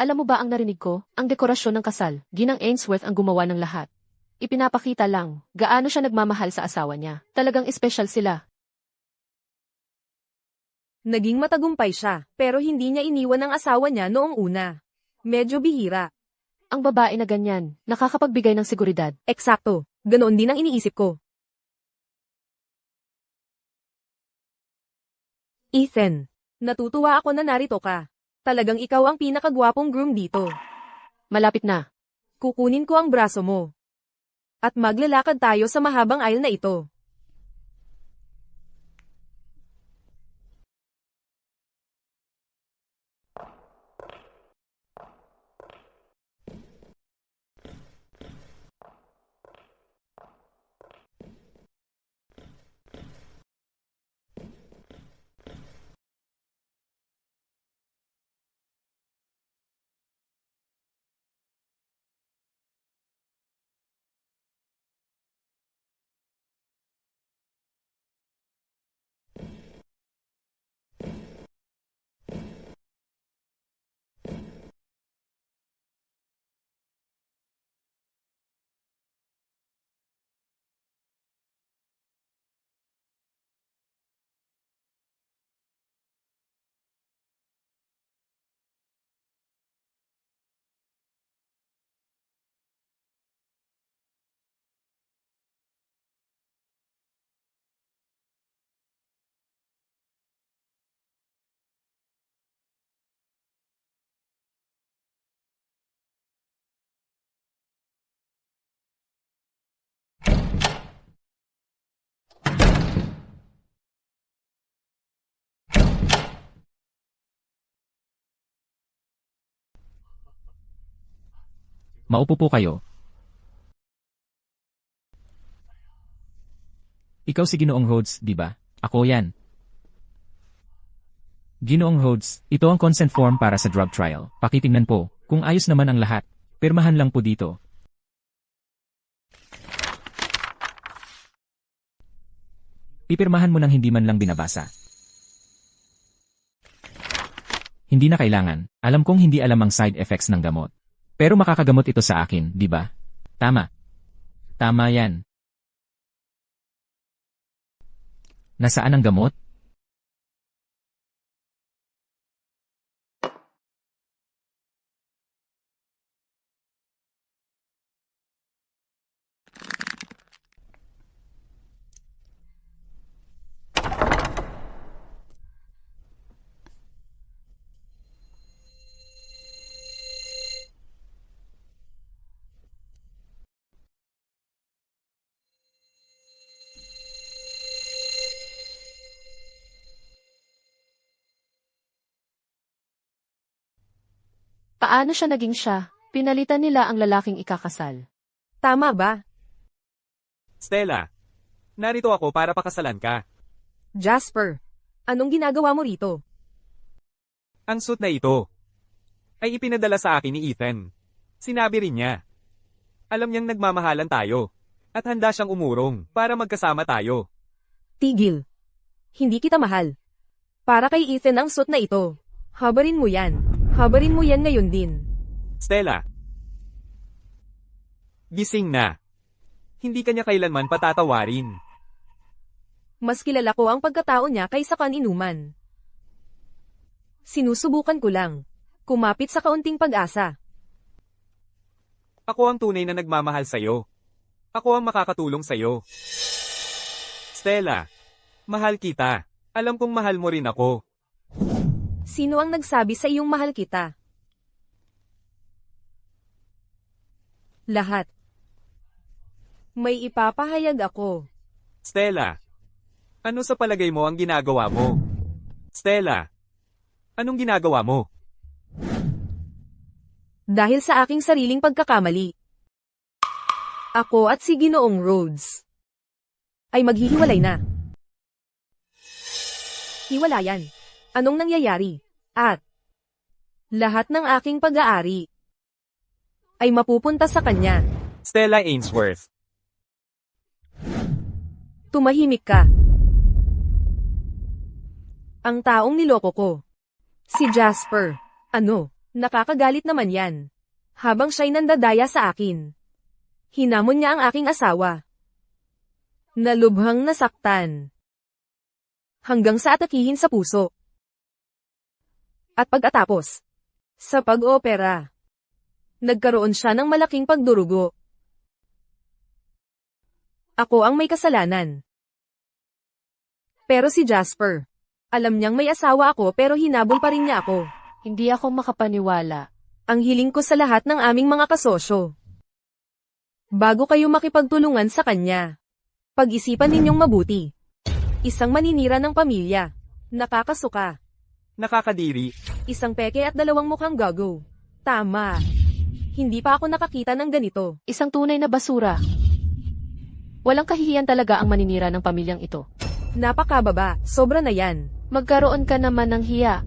Alam mo ba ang narinig ko? Ang dekorasyon ng kasal. Ginang Ainsworth ang gumawa ng lahat. Ipinapakita lang, gaano siya nagmamahal sa asawa niya. Talagang espesyal sila. Naging matagumpay siya, pero hindi niya iniwan ang asawa niya noong una. Medyo bihira. Ang babae na ganyan, nakakapagbigay ng seguridad. Eksakto, ganoon din ang iniisip ko. Ethan, natutuwa ako na narito ka. Talagang ikaw ang pinakagwapong groom dito. Malapit na. Kukunin ko ang braso mo. At maglalakad tayo sa mahabang aisle na ito. Maupo po kayo. Ikaw si Ginoong Rhodes, di ba? Ako yan. Ginoong Rhodes, ito ang consent form para sa drug trial. Pakitingnan po, kung ayos naman ang lahat. Pirmahan lang po dito. Pipirmahan mo nang hindi man lang binabasa. Hindi na kailangan. Alam kong hindi alam ang side effects ng gamot. Pero makakagamot ito sa akin, di ba? Tama. Tama yan. Nasaan ang gamot? Paano siya naging siya? Pinalitan nila ang lalaking ikakasal. Tama ba? Stella, narito ako para pakasalan ka. Jasper, anong ginagawa mo rito? Ang suit na ito ay ipinadala sa akin ni Ethan. Sinabi rin niya. Alam niyang nagmamahalan tayo at handa siyang umurong para magkasama tayo. Tigil. Hindi kita mahal. Para kay Ethan ang suit na ito. Habarin mo yan. Habarin mo yan ngayon din. Stella, gising na. Hindi kanya kailanman patatawarin. Mas kilala ko ang pagkatao niya kaysa kaninuman. Sinusubukan ko lang. Kumapit sa kaunting pag-asa. Ako ang tunay na nagmamahal sa'yo. Ako ang makakatulong sa'yo. Stella, mahal kita. Alam kong mahal mo rin ako. Sino ang nagsabi sa iyong mahal kita? Lahat. May ipapahayag ako. Stella, ano sa palagay mo ang ginagawa mo? Stella, Anong ginagawa mo? Dahil sa aking sariling pagkakamali. Ako at si Ginoong Rhodes ay maghihiwalay na. Hiwalayan. Anong nangyayari? At lahat ng aking pag-aari ay mapupunta sa kanya. Stella Ainsworth. Tumahimik ka. Ang taong niloko ko. Si Jasper. Ano? Nakakagalit naman yan. Habang siya'y nandadaya sa akin. Hinamon niya ang aking asawa. Nalubhang nasaktan. Hanggang sa atakihin sa puso. At pagkatapos, sa pag-opera, nagkaroon siya ng malaking pagdurugo. Ako ang may kasalanan. Pero si Jasper, alam niyang may asawa ako pero hinabol pa rin niya ako. Hindi ako makapaniwala. Ang hiling ko sa lahat ng aming mga kasosyo. Bago kayo makipagtulungan sa kanya, pag-isipan ninyong mabuti. Isang maninira ng pamilya. Nakakasuka. Nakakadiri. Isang peke at dalawang mukhang gago. Tama. Hindi pa ako nakakita ng ganito. Isang tunay na basura. Walang kahihiyan talaga ang maninira ng pamilyang ito. Napakababa, sobra na yan. Magkaroon ka naman ng hiya.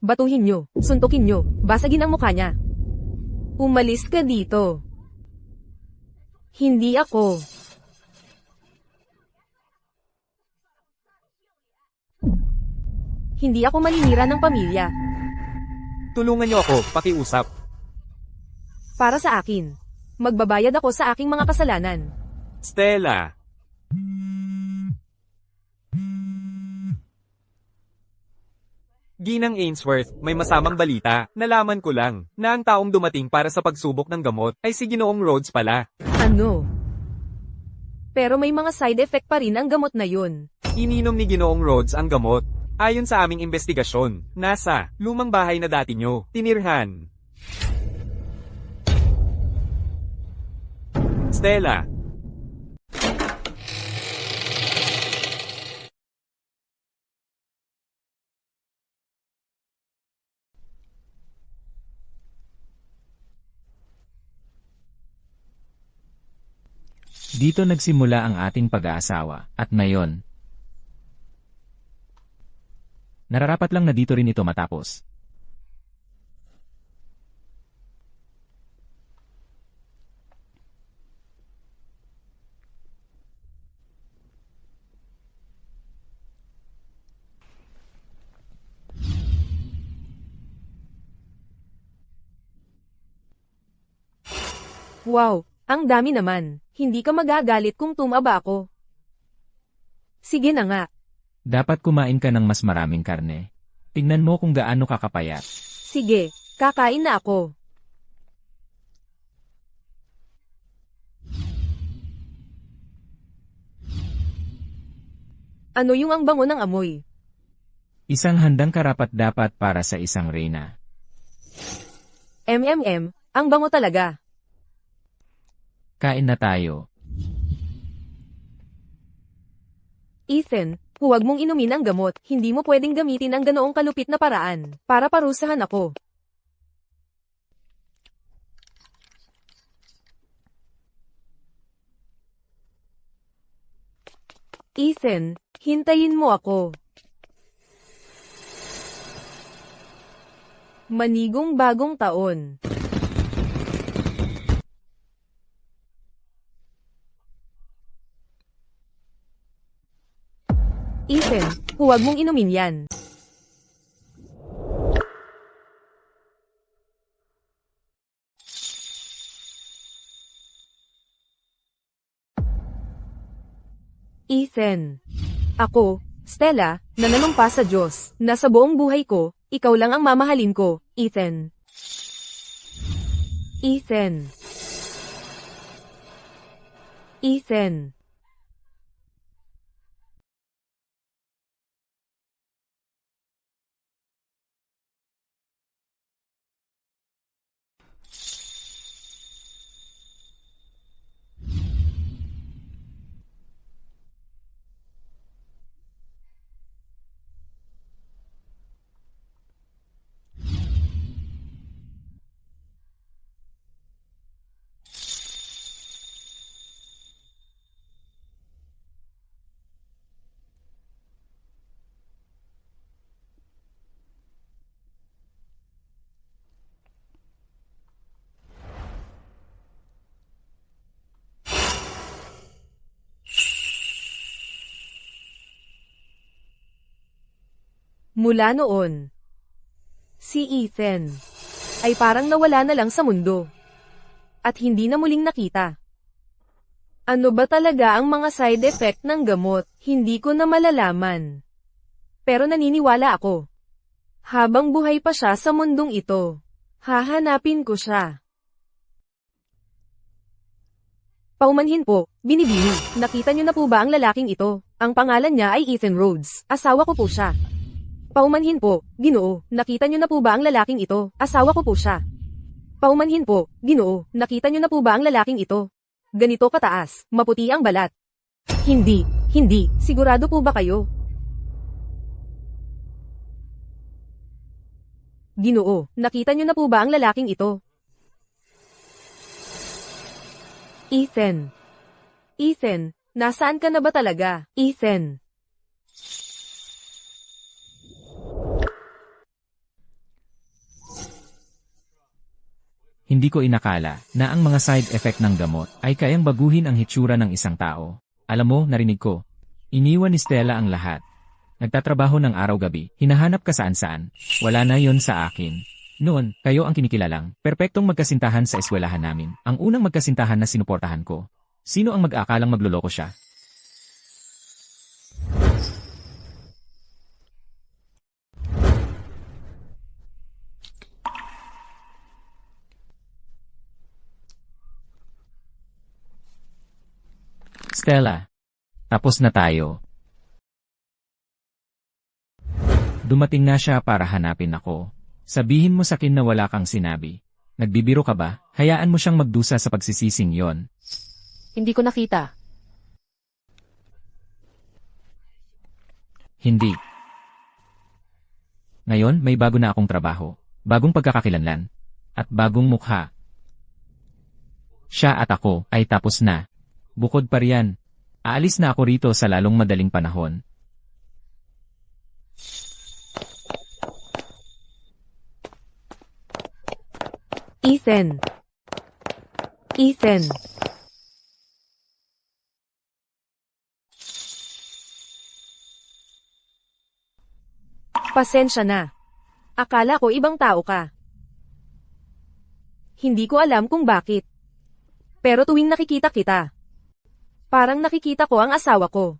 Batuhin nyo, suntukin nyo, basagin ang mukha niya. Umalis ka dito. Hindi ako. Hindi ako maninira ng pamilya. Tulungan niyo ako, pakiusap. Para sa akin. Magbabayad ako sa aking mga kasalanan. Stella. Ginang Ainsworth, may masamang balita. Nalaman ko lang na ang taong dumating para sa pagsubok ng gamot ay si Ginoong Rhodes pala. Ano? Pero may mga side effect pa rin ang gamot na yun. Ininom ni Ginoong Rhodes ang gamot. Ayon sa aming investigasyon, nasa lumang bahay na dati nyo tinirhan. Stella. Dito nagsimula ang ating pag-aasawa, at ngayon, nararapat lang na dito rin ito matapos. Wow, ang dami naman. Hindi ka magagalit kung tumaba ako. Sige na nga. Dapat kumain ka ng mas maraming karne. Tingnan mo kung gaano kakapayat. Sige, kakain na ako. Ano yung ang bango ng amoy? Isang handang karapat-dapat para sa isang reyna. Ang bango talaga. Kain na tayo. Ethan, huwag mong inumin ang gamot. Hindi mo pwedeng gamitin ang ganoong kalupit na paraan para parusahan ako. Ethan, hintayin mo ako. Manigong bagong taon. Ethan, huwag mong inumin yan. Ethan. Ako, Stella, nananumpa sa Diyos, na sa buong buhay ko, ikaw lang ang mamahalin ko, Ethan. Ethan. Ethan. Mula noon, si Ethan ay parang nawala na lang sa mundo. At hindi na muling nakita. Ano ba talaga ang mga side effect ng gamot? Hindi ko na malalaman. Pero naniniwala ako. Habang buhay pa siya sa mundong ito, hahanapin ko siya. Paumanhin po, binibini. Nakita niyo na po ba ang lalaking ito? Ang pangalan niya ay Ethan Rhodes. Asawa ko po siya. Paumanhin po, Ginoo. Nakita niyo na po ba ang lalaking ito? Asawa ko po siya. Paumanhin po, Ginoo. Nakita niyo na po ba ang lalaking ito? Ganito kataas, maputi ang balat. Hindi. Sigurado po ba kayo? Ginoo, nakita niyo na po ba ang lalaking ito? Ethan, nasaan ka na ba talaga? Ethan. Hindi ko inakala na ang mga side effect ng gamot ay kayang baguhin ang hitsura ng isang tao. Alam mo, narinig ko. Iniwan ni Stella ang lahat. Nagtatrabaho ng araw-gabi, hinahanap ka saan-saan. Wala na yon sa akin. Noon, kayo ang kinikilalang, perpektong magkasintahan sa eskwelahan namin. Ang unang magkasintahan na sinuportahan ko. Sino ang mag-aakalang magloloko siya? Stella, tapos na tayo. Dumating na siya para hanapin ako. Sabihin mo sa akin na wala kang sinabi. Nagbibiro ka ba? Hayaan mo siyang magdusa sa pagsisising yon. Hindi ko nakita. Hindi. Ngayon, may bago na akong trabaho. Bagong pagkakakilanlan. At bagong mukha. Siya at ako ay tapos na. Bukod pa riyan, aalis na ako rito sa lalong madaling panahon. Ethan. Pasensya na. Akala ko ibang tao ka. Hindi ko alam kung bakit. Pero tuwing nakikita kita, parang nakikita ko ang asawa ko.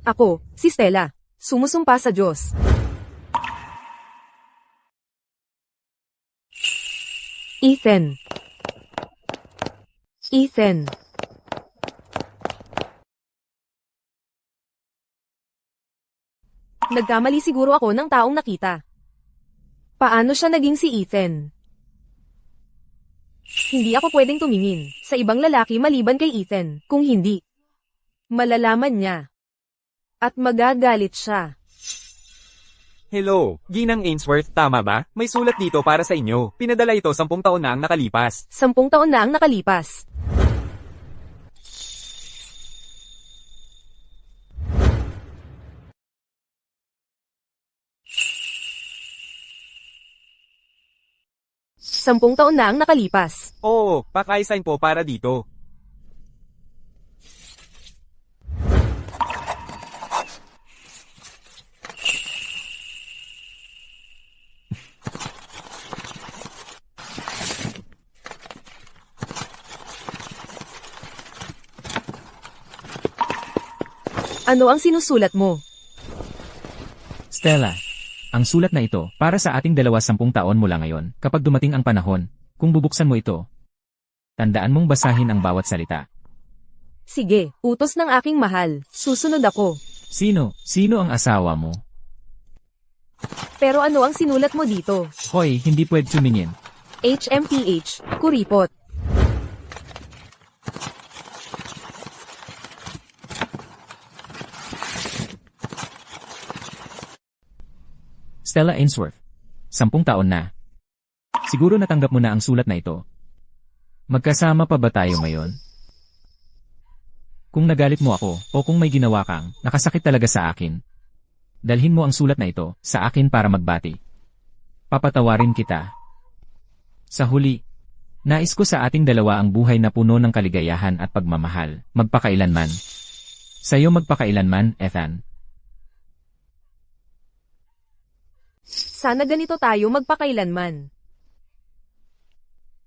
Ako, si Stella, sumusumpa sa Diyos. Ethan. Nagkamali siguro ako ng taong nakita. Paano siya naging si Ethan? Hindi ako pwedeng tumingin sa ibang lalaki maliban kay Ethan. Kung hindi, malalaman niya. At magagalit siya. Hello, Ginang Ainsworth, tama ba? May sulat dito para sa inyo. Pinadala ito 10 taon na ang nakalipas. 10 taon na ang nakalipas. Sampung taon na ang nakalipas. Oo, paki-sign po para dito. Ano ang sinusulat mo? Stella, ang sulat na ito para sa ating 20 taon mula ngayon kapag dumating ang panahon, kung bubuksan mo ito. Tandaan mong basahin ang bawat salita. Sige, utos ng aking mahal. Susunod ako. Sino ang asawa mo? Pero ano ang sinulat mo dito? Hoy, hindi pwede tumingin. HMPH, kuripot. Stella Ainsworth, 10 taon na. Siguro natanggap mo na ang sulat na ito. Magkasama pa ba tayo ngayon? Kung nagalit mo ako o kung may ginawa kang nakasakit talaga sa akin, dalhin mo ang sulat na ito sa akin para magbati. Papatawarin kita. Sa huli, nais ko sa ating dalawa ang buhay na puno ng kaligayahan at pagmamahal, magpakailanman. Sa'yo magpakailanman, Ethan. Sana ganito tayo magpakailanman.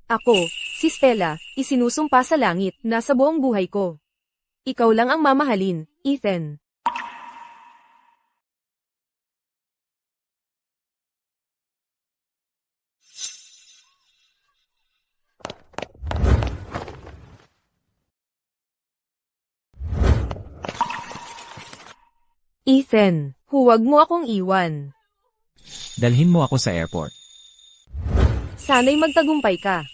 Ako, si Stella, isinusumpa sa langit na sa buong buhay ko. Ikaw lang ang mamahalin, Ethan. Ethan, huwag mo akong iwan. Dalhin mo ako sa airport. Sana'y magtagumpay ka.